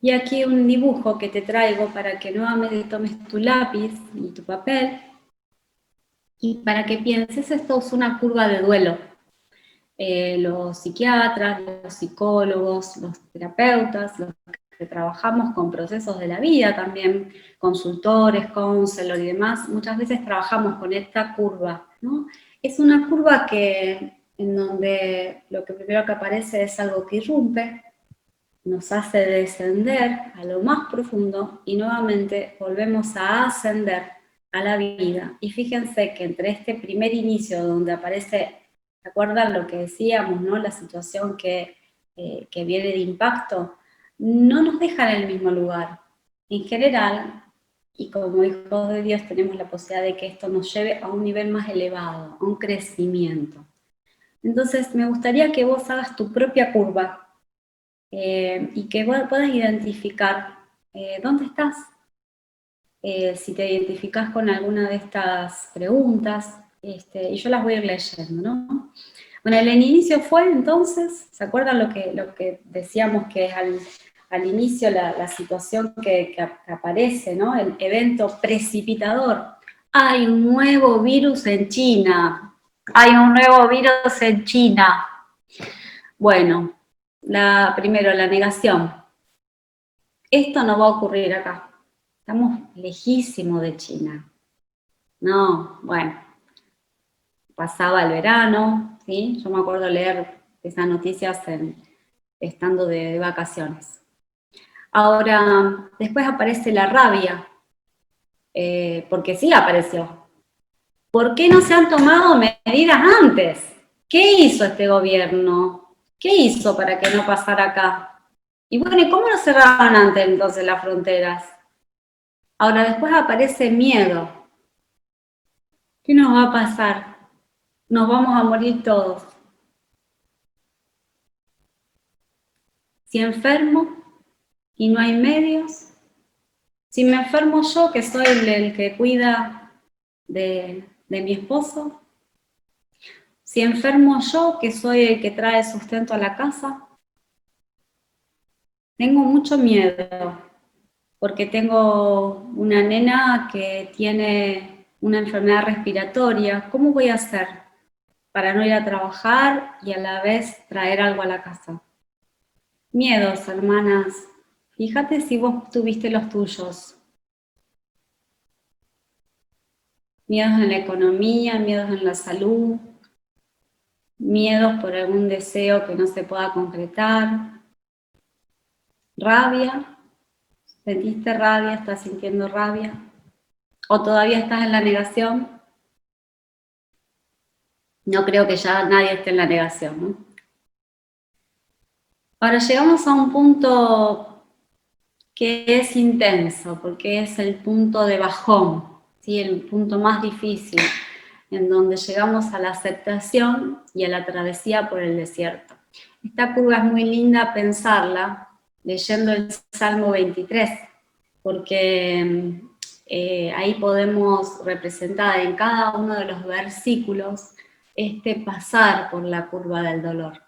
S1: Y aquí un dibujo que te traigo para que nuevamente tomes tu lápiz y tu papel y para que pienses, esto es una curva de duelo. Los psiquiatras, los psicólogos, los terapeutas, los que trabajamos con procesos de la vida también, consultores, counselor y demás, muchas veces trabajamos con esta curva, ¿no? Es una curva en donde lo que primero que aparece es algo que irrumpe, nos hace descender a lo más profundo y nuevamente volvemos a ascender a la vida. Y fíjense que entre este primer inicio donde aparece, ¿se acuerdan lo que decíamos, no? La situación que viene de impacto, no nos deja en el mismo lugar. En general, y como hijos de Dios tenemos la posibilidad de que esto nos lleve a un nivel más elevado, a un crecimiento. Entonces me gustaría que vos hagas tu propia curva, y que puedas identificar dónde estás, si te identificas con alguna de estas preguntas, y yo las voy a ir leyendo, ¿no? Bueno, el inicio fue entonces, ¿se acuerdan lo que decíamos que es al inicio la situación que aparece, ¿no? El evento precipitador. Hay un nuevo virus en China. Hay un nuevo virus en China. Bueno, primero la negación. Esto no va a ocurrir acá. Estamos lejísimos de China. No, bueno, pasaba el verano, ¿sí? Yo me acuerdo leer esas noticias estando de vacaciones. Ahora, después aparece la rabia, porque sí apareció. ¿Por qué no se han tomado medidas antes? ¿Qué hizo este gobierno? ¿Qué hizo para que no pasara acá? Y bueno, ¿y cómo no cerraban antes entonces las fronteras? Ahora, después aparece miedo. ¿Qué nos va a pasar? Nos vamos a morir todos. Si enfermo y no hay medios, si me enfermo yo, que soy el que cuida de mi esposo, Si enfermo yo, que soy el que trae sustento a la casa, tengo mucho miedo, porque tengo una nena que tiene una enfermedad respiratoria. ¿Cómo voy a hacer para no ir a trabajar y a la vez traer algo a la casa? Miedos, hermanas. Fíjate si vos tuviste los tuyos. Miedos en la economía, miedos en la salud, miedos por algún deseo que no se pueda concretar, rabia. ¿Sentiste rabia? ¿Estás sintiendo rabia? ¿O todavía estás en la negación? No creo que ya nadie esté en la negación, ¿no? Ahora llegamos a un punto que es intenso, porque es el punto de bajón, ¿sí? El punto más difícil, en donde llegamos a la aceptación y a la travesía por el desierto. Esta curva es muy linda pensarla leyendo el Salmo 23, porque ahí podemos representar en cada uno de los versículos este pasar por la curva del dolor.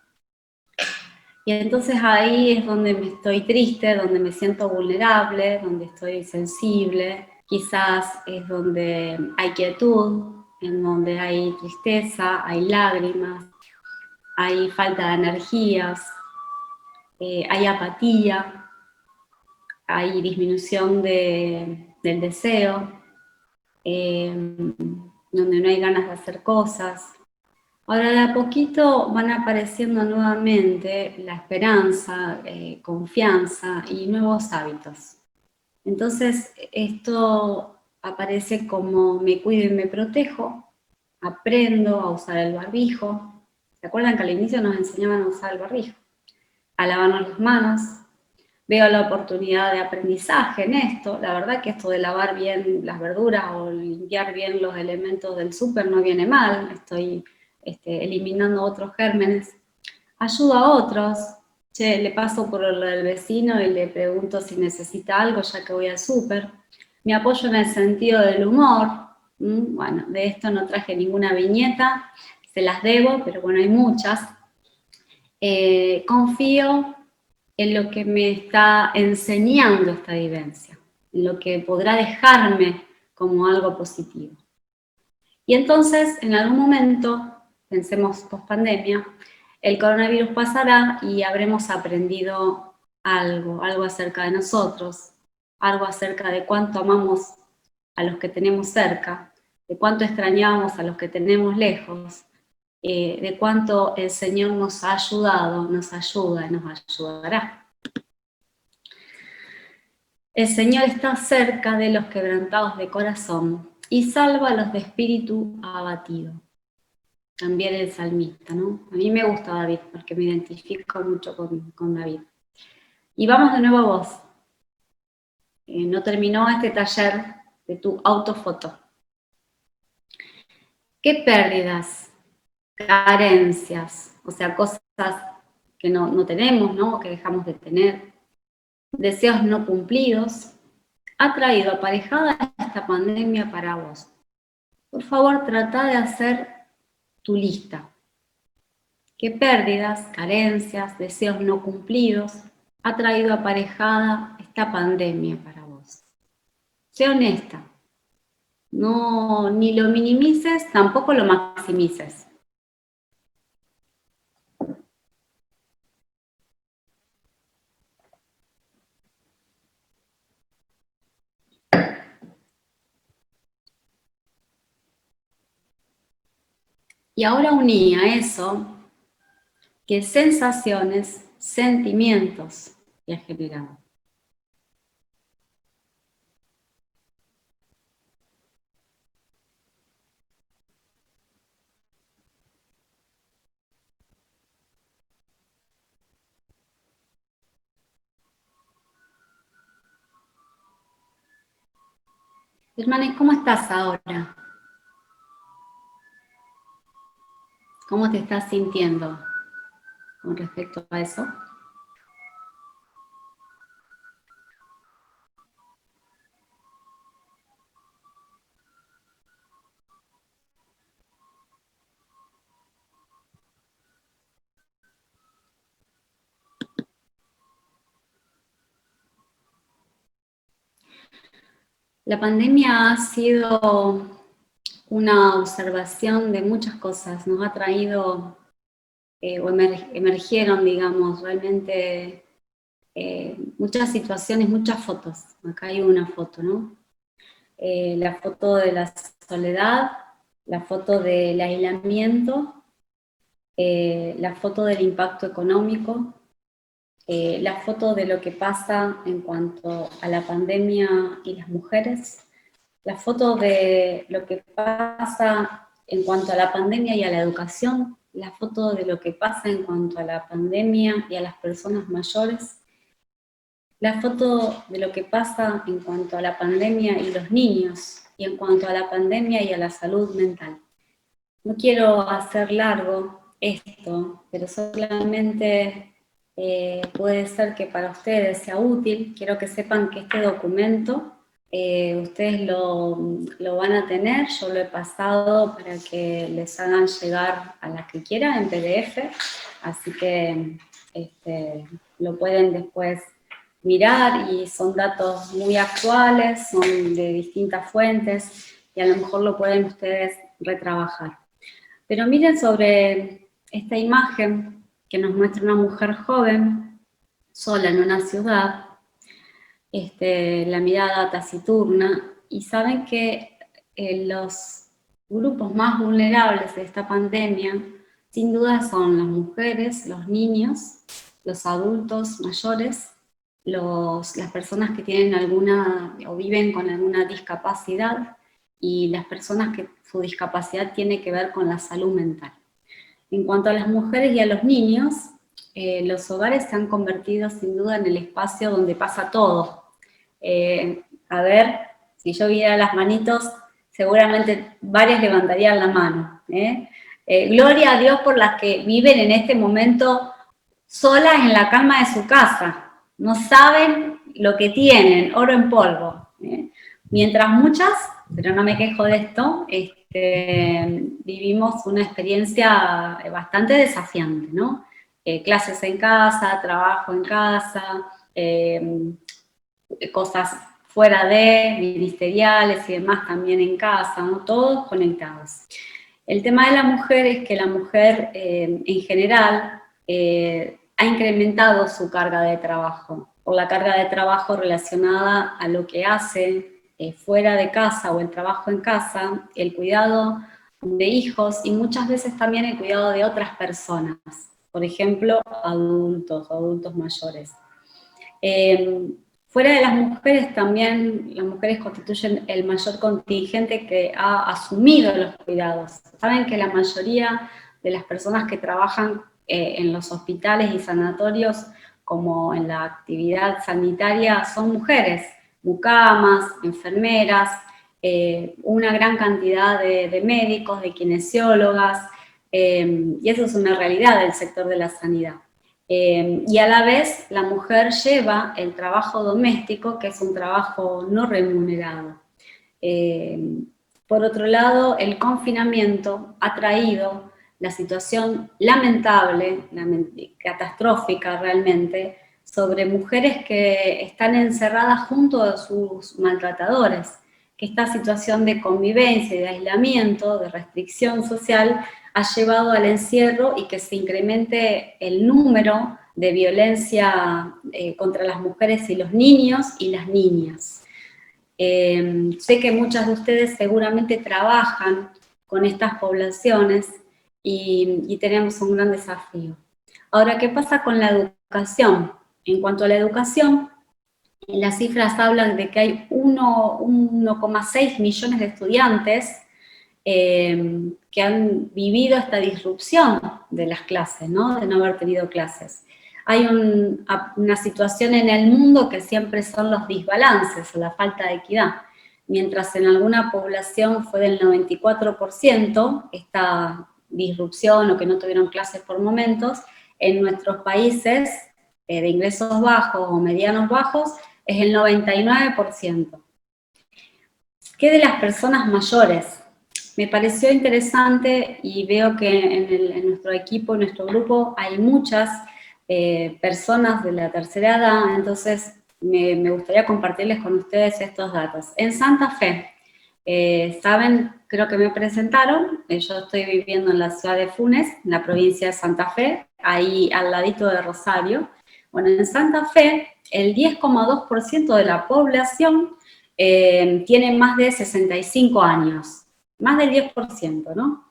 S1: Y entonces ahí es donde me estoy triste, donde me siento vulnerable, donde estoy sensible, quizás es donde hay quietud, en donde hay tristeza, hay lágrimas, hay falta de energías, hay apatía, hay disminución del deseo, donde no hay ganas de hacer cosas. Ahora de a poquito van apareciendo nuevamente la esperanza, confianza y nuevos hábitos. Entonces esto aparece como me cuido y me protejo, aprendo a usar el barbijo. ¿Se acuerdan que al inicio nos enseñaban a usar el barbijo? A lavarnos las manos. Veo la oportunidad de aprendizaje en esto. La verdad que esto de lavar bien las verduras o limpiar bien los elementos del súper no viene mal. Estoy eliminando otros gérmenes. Ayudo a otros. Che, le paso por el vecino y le pregunto si necesita algo ya que voy al súper. Me apoyo en el sentido del humor. Bueno, de esto no traje ninguna viñeta, se las debo, pero bueno, hay muchas. Confío en lo que me está enseñando esta vivencia, en lo que podrá dejarme como algo positivo. Y entonces, en algún momento, pensemos post pandemia, el coronavirus pasará y habremos aprendido algo acerca de nosotros, algo acerca de cuánto amamos a los que tenemos cerca, de cuánto extrañamos a los que tenemos lejos, de cuánto el Señor nos ha ayudado, nos ayuda y nos ayudará. El Señor está cerca de los quebrantados de corazón y salva a los de espíritu abatido. También el salmista, ¿no? A mí me gusta David porque me identifico mucho con David. Y vamos de nuevo a vos. No terminó este taller de tu autofoto. ¿Qué pérdidas, carencias, o sea, cosas que no tenemos, ¿no? O que dejamos de tener, deseos no cumplidos, ha traído aparejada esta pandemia para vos? Por favor, trata de hacer tu lista. ¿Qué pérdidas, carencias, deseos no cumplidos ha traído aparejada esta pandemia para vos? Sé honesta. No, ni lo minimices, tampoco lo maximices. Y ahora uní a eso qué sensaciones, sentimientos te ha generado. Hermanos, ¿cómo estás ahora? ¿Cómo te estás sintiendo con respecto a eso? La pandemia ha sido una observación de muchas cosas, nos ha traído, emergieron, digamos, realmente muchas situaciones, muchas fotos. Acá hay una foto, ¿no? La foto de la soledad, la foto del aislamiento, la foto del impacto económico, la foto de lo que pasa en cuanto a la pandemia y las mujeres, la foto de lo que pasa en cuanto a la pandemia y a la educación, la foto de lo que pasa en cuanto a la pandemia y a las personas mayores, la foto de lo que pasa en cuanto a la pandemia y los niños, y en cuanto a la pandemia y a la salud mental. No quiero hacer largo esto, pero solamente puede ser que para ustedes sea útil. Quiero que sepan que este documento ustedes lo van a tener, yo lo he pasado para que les hagan llegar a las que quieran en PDF, así que lo pueden después mirar y son datos muy actuales, son de distintas fuentes y a lo mejor lo pueden ustedes retrabajar. Pero miren sobre esta imagen que nos muestra una mujer joven, sola en una ciudad, la mirada taciturna, y saben que los grupos más vulnerables de esta pandemia, sin duda son las mujeres, los niños, los adultos mayores, las personas que tienen alguna o viven con alguna discapacidad y las personas que su discapacidad tiene que ver con la salud mental. En cuanto a las mujeres y a los niños, los hogares se han convertido sin duda en el espacio donde pasa todo. A ver, si yo viera las manitos, seguramente varias levantarían la mano. Gloria a Dios por las que viven en este momento solas en la calma de su casa. No saben lo que tienen, oro en polvo. Mientras muchas, pero no me quejo de esto, vivimos una experiencia bastante desafiante, ¿no? Clases en casa, trabajo en casa, cosas fuera de ministeriales y demás también en casa, ¿no? Todos conectados. El tema de la mujer es que la mujer en general ha incrementado su carga de trabajo, por la carga de trabajo relacionada a lo que hace fuera de casa o el trabajo en casa, el cuidado de hijos y muchas veces también el cuidado de otras personas, por ejemplo, adultos mayores. Fuera de las mujeres también, las mujeres constituyen el mayor contingente que ha asumido los cuidados. Saben que la mayoría de las personas que trabajan en los hospitales y sanatorios, como en la actividad sanitaria, son mujeres, mucamas, enfermeras, una gran cantidad de médicos, de kinesiólogas, y eso es una realidad del sector de la sanidad. Y a la vez la mujer lleva el trabajo doméstico, que es un trabajo no remunerado. Por otro lado, el confinamiento ha traído la situación lamentable, catastrófica realmente, sobre mujeres que están encerradas junto a sus maltratadores, que esta situación de convivencia y de aislamiento, de restricción social, ha llevado al encierro y que se incremente el número de violencia contra las mujeres y los niños y las niñas. Sé que muchas de ustedes seguramente trabajan con estas poblaciones y tenemos un gran desafío. Ahora, ¿qué pasa con la educación? En cuanto a la educación, las cifras hablan de que hay 1,6 millones de estudiantes que han vivido esta disrupción de las clases, ¿no? De no haber tenido clases. Hay una situación en el mundo que siempre son los desbalances o la falta de equidad. Mientras en alguna población fue del 94% esta disrupción o que no tuvieron clases por momentos, en nuestros países de ingresos bajos o medianos bajos es el 99%. ¿Qué de las personas mayores? Me pareció interesante y veo que en nuestro equipo, en nuestro grupo, hay muchas personas de la tercera edad, entonces me gustaría compartirles con ustedes estos datos. En Santa Fe, saben, creo que me presentaron, yo estoy viviendo en la ciudad de Funes, en la provincia de Santa Fe, ahí al ladito de Rosario. Bueno, en Santa Fe, el 10,2% de la población tiene más de 65 años, más del 10%, ¿no?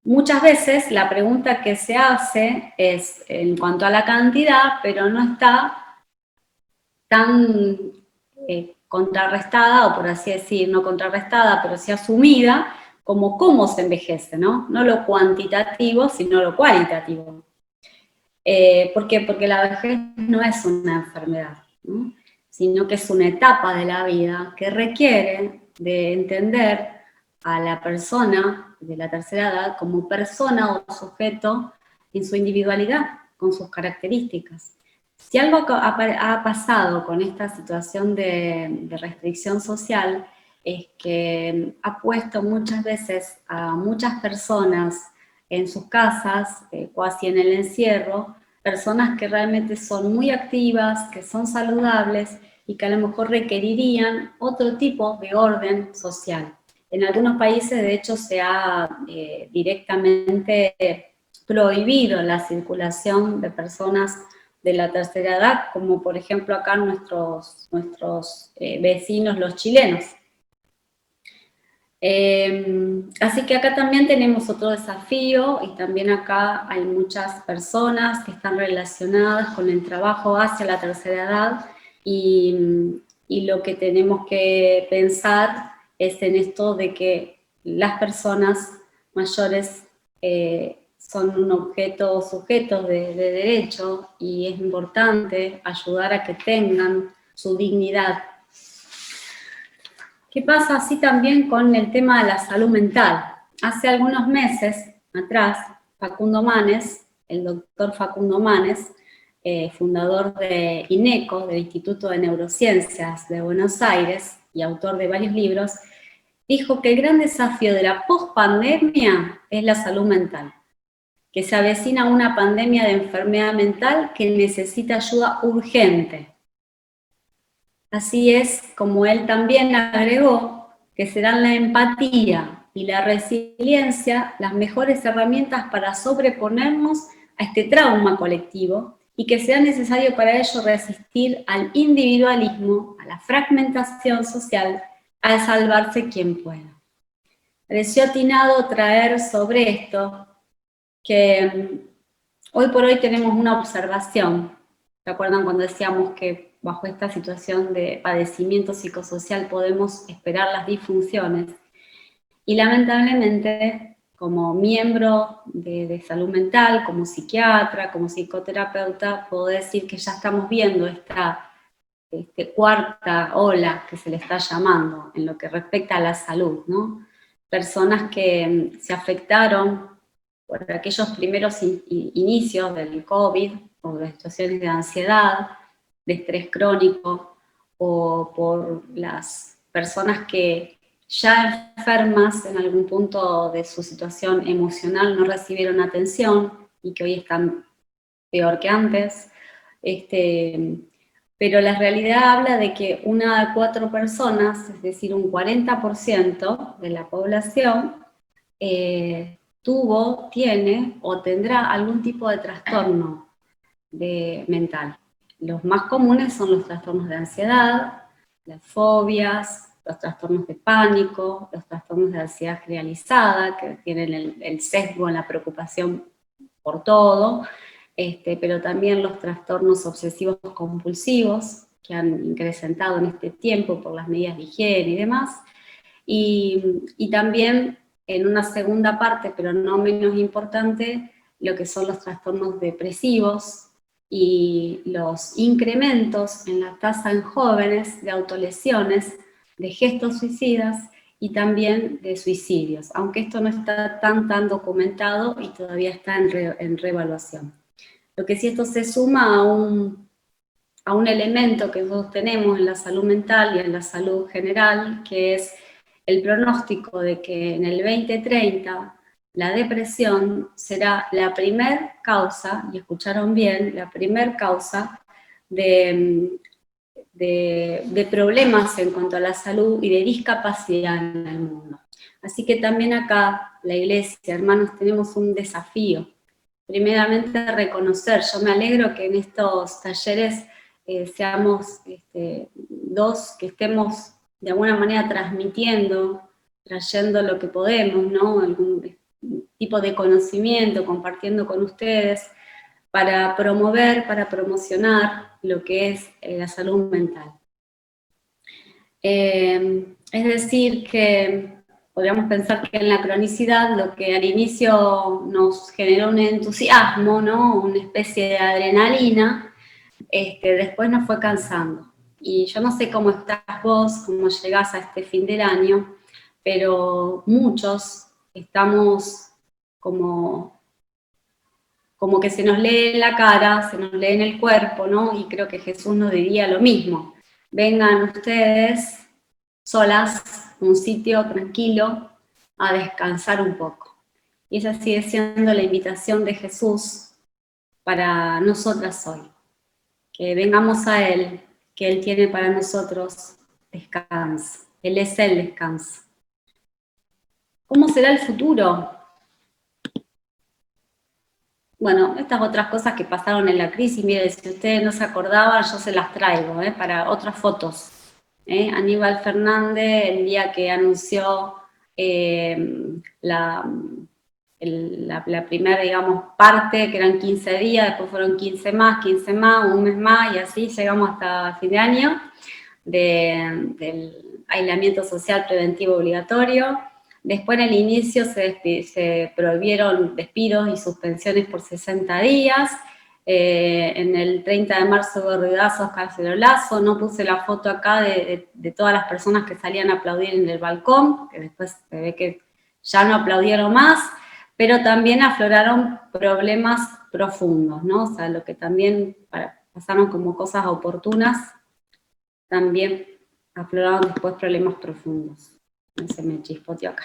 S1: Muchas veces la pregunta que se hace es en cuanto a la cantidad, pero no está tan contrarrestada, o por así decir, no contrarrestada, pero sí asumida, como cómo se envejece, ¿no? No lo cuantitativo, sino lo cualitativo. ¿Por qué? Porque la vejez no es una enfermedad, ¿no? Sino que es una etapa de la vida que requiere de entender a la persona de la tercera edad como persona o sujeto en su individualidad, con sus características. Si algo ha pasado con esta situación de restricción social es que ha puesto muchas veces a muchas personas en sus casas, casi en el encierro, personas que realmente son muy activas, que son saludables y que a lo mejor requerirían otro tipo de orden social. En algunos países, de hecho, se ha directamente prohibido la circulación de personas de la tercera edad, como por ejemplo acá nuestros vecinos, los chilenos. Así que acá también tenemos otro desafío y también acá hay muchas personas que están relacionadas con el trabajo hacia la tercera edad y lo que tenemos que pensar es en esto de que las personas mayores son un objeto o sujetos de derecho y es importante ayudar a que tengan su dignidad. ¿Qué pasa así también con el tema de la salud mental? Hace algunos meses atrás, Facundo Manes, el doctor Facundo Manes, fundador de INECO, del Instituto de Neurociencias de Buenos Aires, y autor de varios libros, dijo que el gran desafío de la pospandemia es la salud mental, que se avecina una pandemia de enfermedad mental que necesita ayuda urgente. Así es como él también agregó que serán la empatía y la resiliencia las mejores herramientas para sobreponernos a este trauma colectivo y que sea necesario para ello resistir al individualismo, a la fragmentación social, al salvarse quien pueda. Pareció atinado traer sobre esto que hoy por hoy tenemos una observación. ¿Se acuerdan cuando decíamos que bajo esta situación de padecimiento psicosocial podemos esperar las disfunciones? Y lamentablemente, como miembro de salud mental, como psiquiatra, como psicoterapeuta, puedo decir que ya estamos viendo esta cuarta ola que se le está llamando en lo que respecta a la salud, ¿no? Personas que se afectaron por aquellos primeros inicios del COVID, o de situaciones de ansiedad, de estrés crónico, o por las personas que ya enfermas en algún punto de su situación emocional no recibieron atención y que hoy están peor que antes. Pero la realidad habla de que una de 4 personas, es decir, un 40% de la población, tiene o tendrá algún tipo de trastorno mental. Los más comunes son los trastornos de ansiedad, las fobias, los trastornos de pánico, los trastornos de ansiedad generalizada, que tienen el sesgo en la preocupación por todo, pero también los trastornos obsesivos compulsivos, que han incrementado en este tiempo por las medidas de higiene y demás, y también en una segunda parte, pero no menos importante, lo que son los trastornos depresivos y los incrementos en la tasa en jóvenes de autolesiones, de gestos suicidas y también de suicidios, aunque esto no está tan documentado y todavía está en reevaluación. Lo que sí, esto se suma a un elemento que nosotros tenemos en la salud mental y en la salud general, que es el pronóstico de que en el 2030 la depresión será la primer causa, y escucharon bien, la primer causa de, de problemas en cuanto a la salud y de discapacidad en el mundo. Así que también acá, la Iglesia, hermanos, tenemos un desafío. Primeramente, reconocer. Yo me alegro que en estos talleres seamos dos, que estemos de alguna manera transmitiendo, trayendo lo que podemos, ¿no? Algún tipo de conocimiento, compartiendo con ustedes, para promover, para promocionar lo que es la salud mental. Es decir, que podríamos pensar que en la cronicidad lo que al inicio nos generó un entusiasmo, ¿no? Una especie de adrenalina, después nos fue cansando. Y yo no sé cómo estás vos, cómo llegás a este fin del año, pero muchos estamos como que se nos lee en la cara, se nos lee en el cuerpo, ¿no? Y creo que Jesús nos diría lo mismo. Vengan ustedes solas, un sitio tranquilo, a descansar un poco. Y esa sigue siendo la invitación de Jesús para nosotras hoy. Que vengamos a Él, que Él tiene para nosotros descanso. Él es el descanso. ¿Cómo será el futuro? Bueno, estas otras cosas que pasaron en la crisis, mire, si ustedes no se acordaban, yo se las traigo, para otras fotos. Aníbal Fernández, el día que anunció la primera, digamos, parte, que eran 15 días, después fueron 15 más, un mes más, y así llegamos hasta fin de año del aislamiento social preventivo obligatorio. Después en el inicio se prohibieron despidos y suspensiones por 60 días. En el 30 de marzo hubo ruidazos, cacerolazo. No puse la foto acá de todas las personas que salían a aplaudir en el balcón, que después se ve que ya no aplaudieron más, pero también afloraron problemas profundos, ¿no? O sea, lo que también pasaron como cosas oportunas, también afloraron después problemas profundos. Se me chispoteó acá.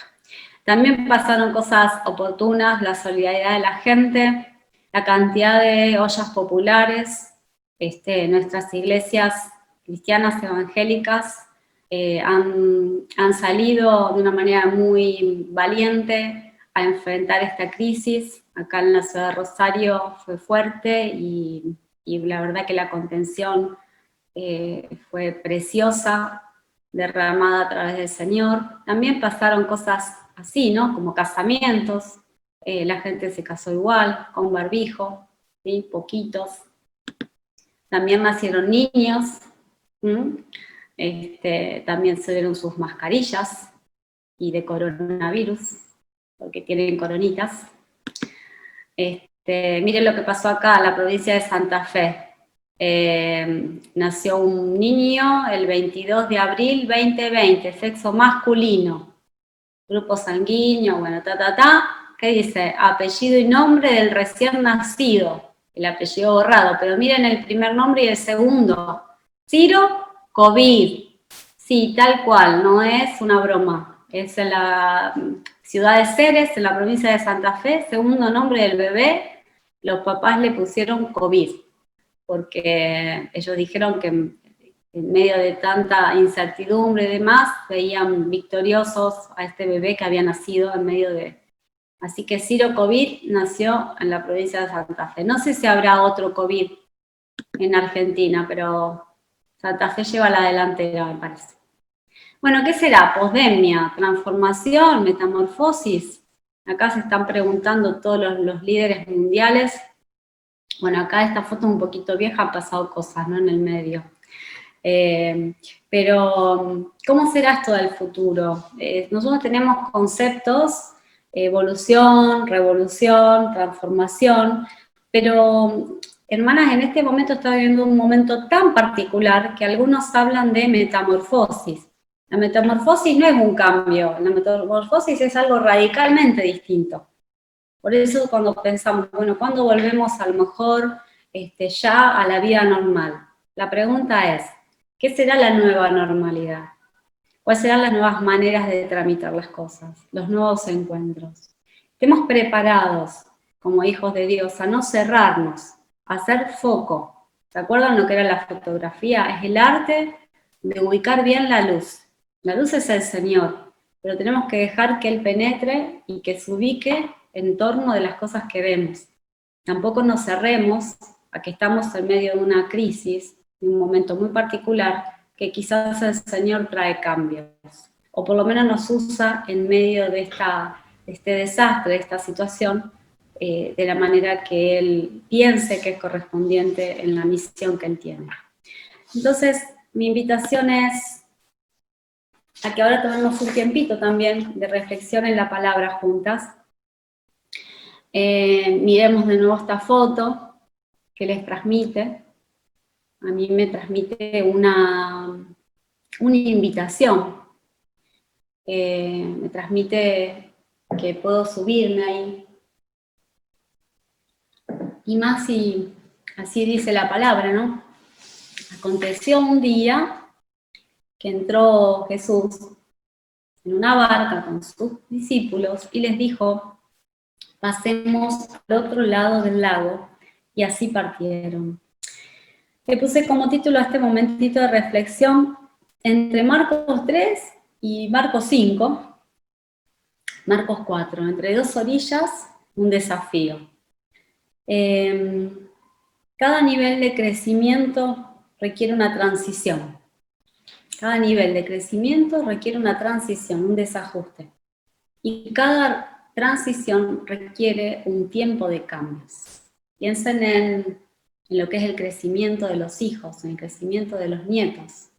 S1: También pasaron cosas oportunas, la solidaridad de la gente, la cantidad de ollas populares, nuestras iglesias cristianas evangélicas han salido de una manera muy valiente a enfrentar esta crisis. Acá en la ciudad de Rosario fue fuerte y la verdad que la contención fue preciosa, derramada a través del Señor. También pasaron cosas así, ¿no? Como casamientos, la gente se casó igual, con barbijo, ¿sí? Poquitos. También nacieron niños, también se dieron sus mascarillas y de coronavirus, porque tienen coronitas. Miren lo que pasó acá en la provincia de Santa Fe. Nació un niño el 22 de abril 2020, sexo masculino, grupo sanguíneo, bueno, ¿qué dice? Apellido y nombre del recién nacido, el apellido borrado, pero miren el primer nombre y el segundo, Ciro COVID, sí, tal cual, no es una broma, es en la ciudad de Ceres, en la provincia de Santa Fe, segundo nombre del bebé, los papás le pusieron COVID, porque ellos dijeron que en medio de tanta incertidumbre y demás, veían victoriosos a este bebé que había nacido en medio de... Así que Ciro COVID nació en la provincia de Santa Fe. No sé si habrá otro COVID en Argentina, pero Santa Fe lleva la delantera, me parece. Bueno, ¿qué será? Posdemia, transformación, metamorfosis. Acá se están preguntando todos los líderes mundiales. Bueno, acá esta foto es un poquito vieja, han pasado cosas, ¿no? En el medio. Pero, ¿cómo será esto del futuro? Nosotros tenemos conceptos, evolución, revolución, transformación, pero, hermanas, en este momento está viviendo un momento tan particular que algunos hablan de metamorfosis. La metamorfosis no es un cambio, la metamorfosis es algo radicalmente distinto. Por eso cuando pensamos, bueno, ¿cuándo volvemos a lo mejor ya a la vida normal? La pregunta es, ¿qué será la nueva normalidad? ¿Cuáles serán las nuevas maneras de tramitar las cosas? Los nuevos encuentros. estemos preparados como hijos de Dios a no cerrarnos, a hacer foco. ¿Se acuerdan lo que era la fotografía? Es el arte de ubicar bien la luz. La luz es el Señor, pero tenemos que dejar que Él penetre y que se ubique en torno de las cosas que vemos. Tampoco nos cerremos a que estamos en medio de una crisis, de un momento muy particular, que quizás el Señor trae cambios, o por lo menos nos usa en medio de este desastre, de esta situación, de la manera que Él piense que es correspondiente en la misión que Él tiene. Entonces, mi invitación es a que ahora tomemos un tiempito también de reflexión en la palabra juntas. Miremos de nuevo esta foto que les transmite. A mí me transmite una invitación. Me transmite que puedo subirme ahí. Y más si así dice la palabra, ¿no? Aconteció un día que entró Jesús en una barca con sus discípulos y les dijo: pasemos al otro lado del lago, y así partieron. Le puse como título a este momentito de reflexión entre Marcos 3 y Marcos 5, Marcos 4, entre dos orillas, un desafío. Cada nivel de crecimiento requiere una transición. Cada nivel de crecimiento requiere una transición, un desajuste. Y cada transición requiere un tiempo de cambios. Piensen en lo que es el crecimiento de los hijos, en el crecimiento de los nietos.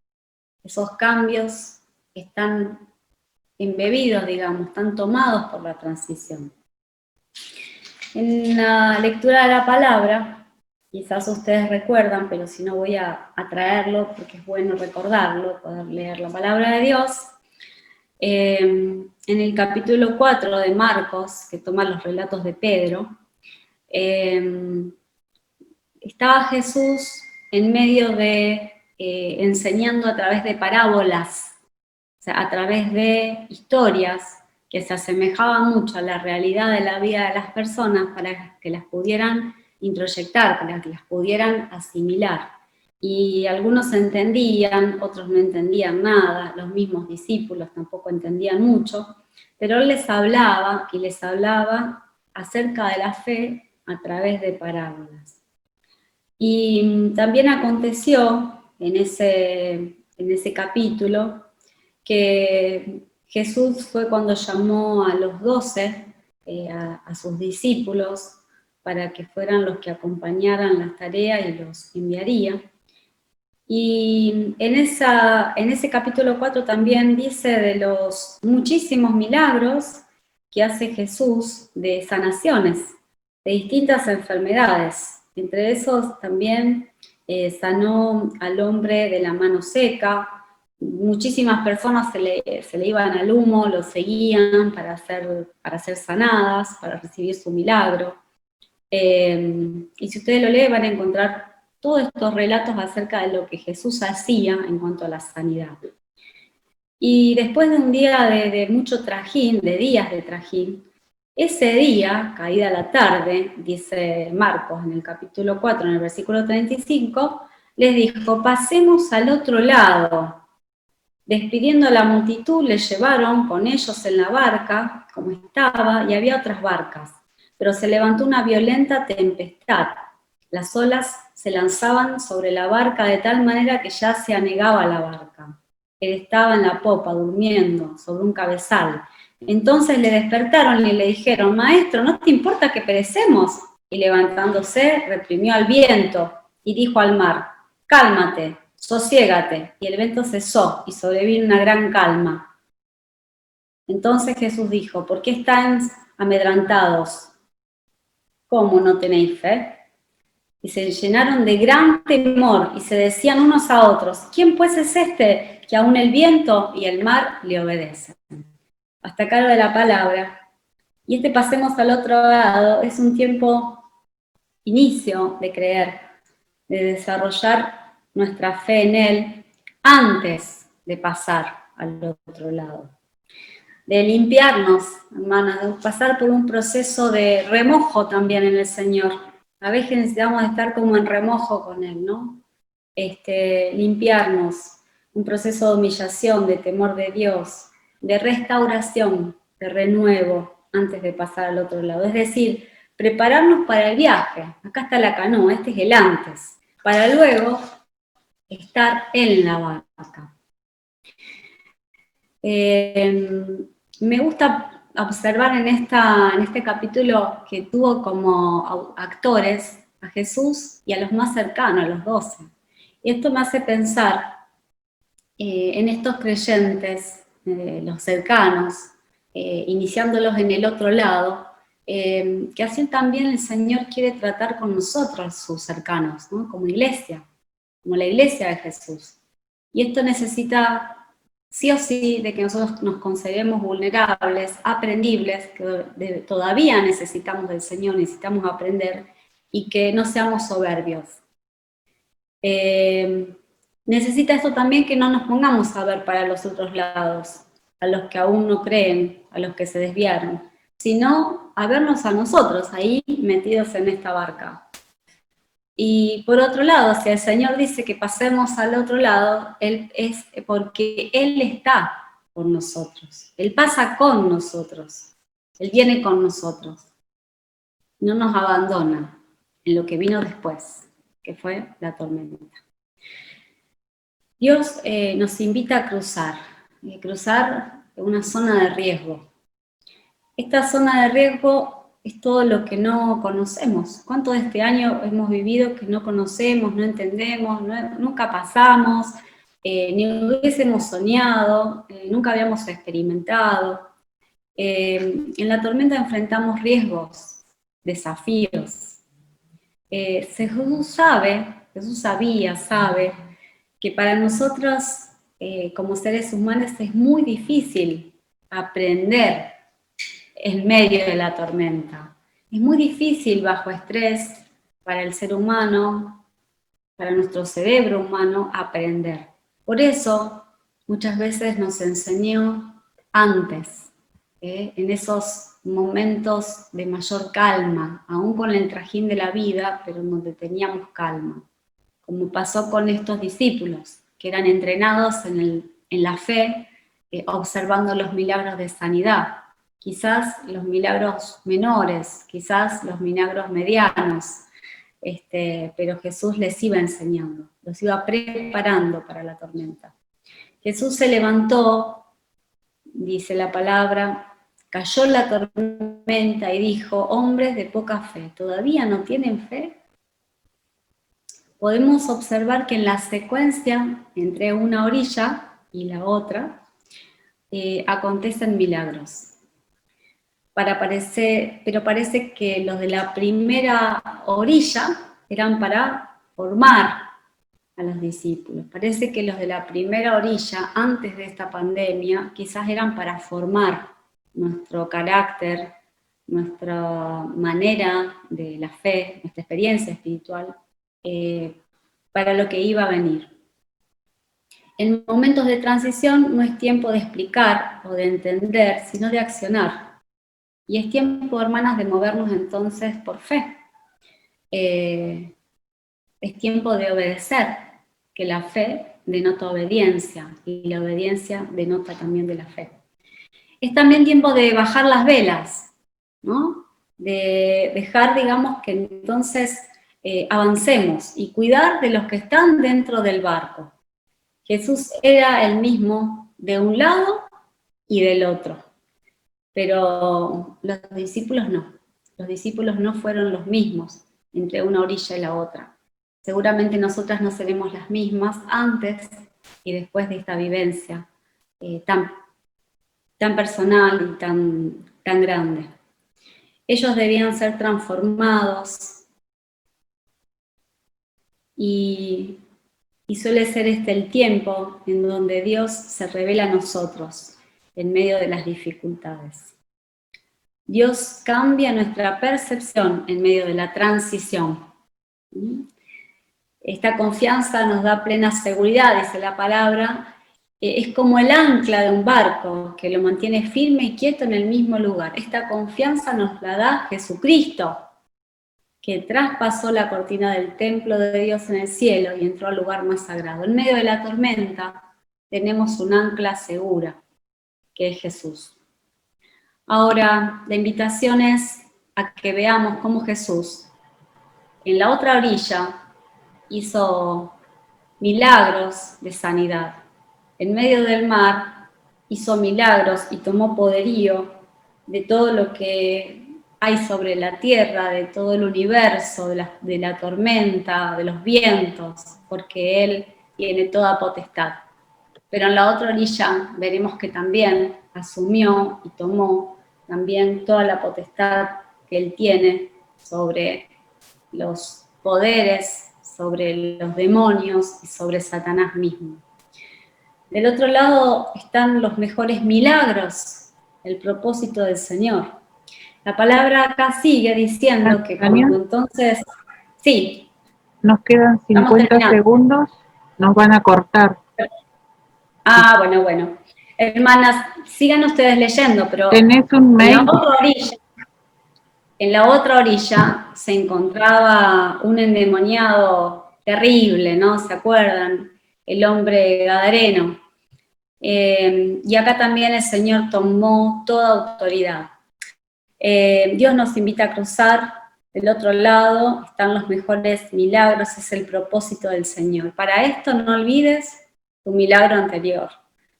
S1: Esos cambios están embebidos, digamos, están tomados por la transición. En la lectura de la palabra, quizás ustedes recuerdan, pero si no voy a traerlo porque es bueno recordarlo, poder leer la palabra de Dios. En el capítulo 4 de Marcos, que toma los relatos de Pedro, estaba Jesús en medio de enseñando a través de parábolas, o sea, a través de historias que se asemejaban mucho a la realidad de la vida de las personas para que las pudieran introyectar, para que las pudieran asimilar. Y algunos entendían, otros no entendían nada, los mismos discípulos tampoco entendían mucho, pero Él les hablaba y les hablaba acerca de la fe a través de parábolas. Y también aconteció en ese capítulo que Jesús fue cuando llamó a los 12, a sus discípulos, para que fueran los que acompañaran las tareas y los enviaría. Y en ese capítulo 4 también dice de los muchísimos milagros que hace Jesús de sanaciones, de distintas enfermedades. Entre esos también sanó al hombre de la mano seca. Muchísimas personas se le iban al humo, lo seguían para ser sanadas, para recibir su milagro. Y si ustedes lo leen van a encontrar todos estos relatos acerca de lo que Jesús hacía en cuanto a la sanidad. Y después de un día de mucho trajín, de días de trajín, ese día, caída la tarde, dice Marcos en el capítulo 4, en el versículo 35, les dijo: pasemos al otro lado. Despidiendo a la multitud, les llevaron con ellos en la barca, como estaba, y había otras barcas. Pero se levantó una violenta tempestad. Las olas se lanzaban sobre la barca de tal manera que ya se anegaba la barca. Él estaba en la popa, durmiendo, sobre un cabezal. Entonces le despertaron y le dijeron: Maestro, ¿no te importa que perecemos? Y levantándose, reprimió al viento y dijo al mar: cálmate, sosiégate. Y el viento cesó y sobrevino una gran calma. Entonces Jesús dijo: ¿por qué estáis amedrantados? ¿Cómo no tenéis fe? Y se llenaron de gran temor y se decían unos a otros: ¿quién pues es este que aún el viento y el mar le obedecen? Hasta acá lo de la palabra. Y pasemos al otro lado, es un tiempo inicio de creer, de desarrollar nuestra fe en Él antes de pasar al otro lado. de limpiarnos, hermanas, de pasar por un proceso de remojo también en el Señor. A veces necesitamos estar como en remojo con Él, ¿no? Limpiarnos, un proceso de humillación, de temor de Dios, de restauración, de renuevo, antes de pasar al otro lado. Es decir, prepararnos para el viaje. Acá está la canoa, este es el antes, para luego estar en la barca. Me gusta observar en este capítulo que tuvo como actores a Jesús y a los más cercanos, a los 12. Y esto me hace pensar en estos creyentes, los cercanos, iniciándolos en el otro lado, que así también el Señor quiere tratar con nosotros, sus cercanos, ¿no? Como iglesia, como la iglesia de Jesús. Y esto necesita sí o sí de que nosotros nos consideremos vulnerables, aprendibles, que todavía necesitamos del Señor, necesitamos aprender, y que no seamos soberbios. Necesita esto también que no nos pongamos a ver para los otros lados, a los que aún no creen, a los que se desviaron, sino a vernos a nosotros ahí metidos en esta barca. Y por otro lado, si el Señor dice que pasemos al otro lado, es porque Él está con nosotros. Él pasa con nosotros. Él viene con nosotros. No nos abandona en lo que vino después, que fue la tormenta. Dios nos invita a cruzar una zona de riesgo. Esta zona de riesgo es todo lo que no conocemos. ¿Cuánto de este año hemos vivido que no conocemos, no entendemos, nunca pasamos, ni hubiésemos soñado, nunca habíamos experimentado? En la tormenta enfrentamos riesgos, desafíos. Jesús sabe que para nosotros como seres humanos es muy difícil aprender en medio de la tormenta. Es muy difícil bajo estrés para el ser humano, para nuestro cerebro humano, aprender. Por eso, muchas veces nos enseñó antes, en esos momentos de mayor calma, aún con el trajín de la vida, pero donde teníamos calma. Como pasó con estos discípulos, que eran entrenados en la fe, observando los milagros de sanidad. Quizás los milagros menores, quizás los milagros medianos, pero Jesús les iba enseñando, los iba preparando para la tormenta. Jesús se levantó, dice la palabra, cayó la tormenta y dijo: hombres de poca fe, ¿todavía no tienen fe? Podemos observar que en la secuencia entre una orilla y la otra acontecen milagros. Pero parece que los de la primera orilla eran para formar a los discípulos. Parece que los de la primera orilla, antes de esta pandemia, quizás eran para formar nuestro carácter, nuestra manera de la fe, nuestra experiencia espiritual, para lo que iba a venir. En momentos de transición no es tiempo de explicar o de entender, sino de accionar. Y es tiempo, hermanas, de movernos entonces por fe. Es tiempo de obedecer, que la fe denota obediencia, y la obediencia denota también de la fe. Es también tiempo de bajar las velas, ¿no? De dejar, digamos, que entonces avancemos y cuidar de los que están dentro del barco. Jesús era el mismo de un lado y del otro, pero los discípulos no fueron los mismos entre una orilla y la otra. Seguramente nosotras no seremos las mismas antes y después de esta vivencia tan personal y tan grande. Ellos debían ser transformados y suele ser el tiempo en donde Dios se revela a nosotros en medio de las dificultades. Dios cambia nuestra percepción en medio de la transición. Esta confianza nos da plena seguridad, dice la palabra, es como el ancla de un barco que lo mantiene firme y quieto en el mismo lugar. Esta confianza nos la da Jesucristo, que traspasó la cortina del templo de Dios en el cielo y entró al lugar más sagrado. En medio de la tormenta tenemos un ancla segura, que es Jesús. Ahora, la invitación es a que veamos cómo Jesús, en la otra orilla, hizo milagros de sanidad. En medio del mar hizo milagros y tomó poderío de todo lo que hay sobre la tierra, de todo el universo, de la tormenta, de los vientos, porque Él tiene toda potestad. Pero en la otra orilla veremos que también asumió y tomó también toda la potestad que Él tiene sobre los poderes, sobre los demonios y sobre Satanás mismo. Del otro lado están los mejores milagros, el propósito del Señor. La palabra acá sigue diciendo que
S2: Tania,
S1: cuando entonces... Sí,
S2: nos quedan 50 segundos, nos van a cortar.
S1: Ah, bueno. Hermanas, sigan ustedes leyendo, pero
S2: ¿Tenés un mail?
S1: En la otra orilla se encontraba un endemoniado terrible, ¿no? ¿Se acuerdan? El hombre gadareno. Y acá también el Señor tomó toda autoridad. Dios nos invita a cruzar. Del otro lado están los mejores milagros, es el propósito del Señor. Para esto no olvides tu milagro anterior.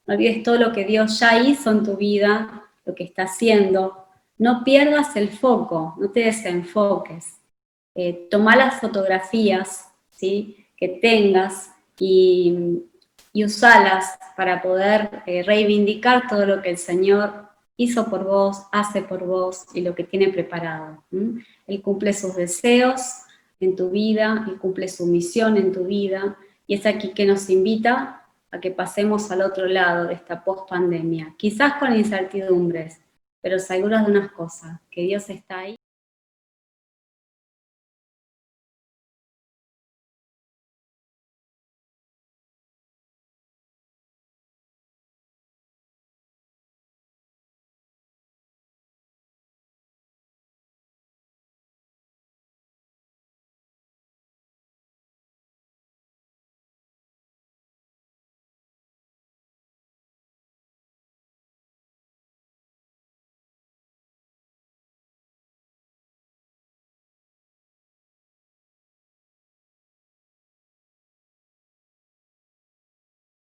S1: No olvides todo lo que Dios ya hizo en tu vida, lo que está haciendo. No pierdas el foco, no te desenfoques. Toma las fotografías, ¿sí?, que tengas y usalas para poder reivindicar todo lo que el Señor hizo por vos, hace por vos y lo que tiene preparado. Él cumple sus deseos en tu vida, Él cumple su misión en tu vida, y es aquí que nos invita a que pasemos al otro lado de esta post-pandemia, quizás con incertidumbres, pero seguros de unas cosas, que Dios está ahí.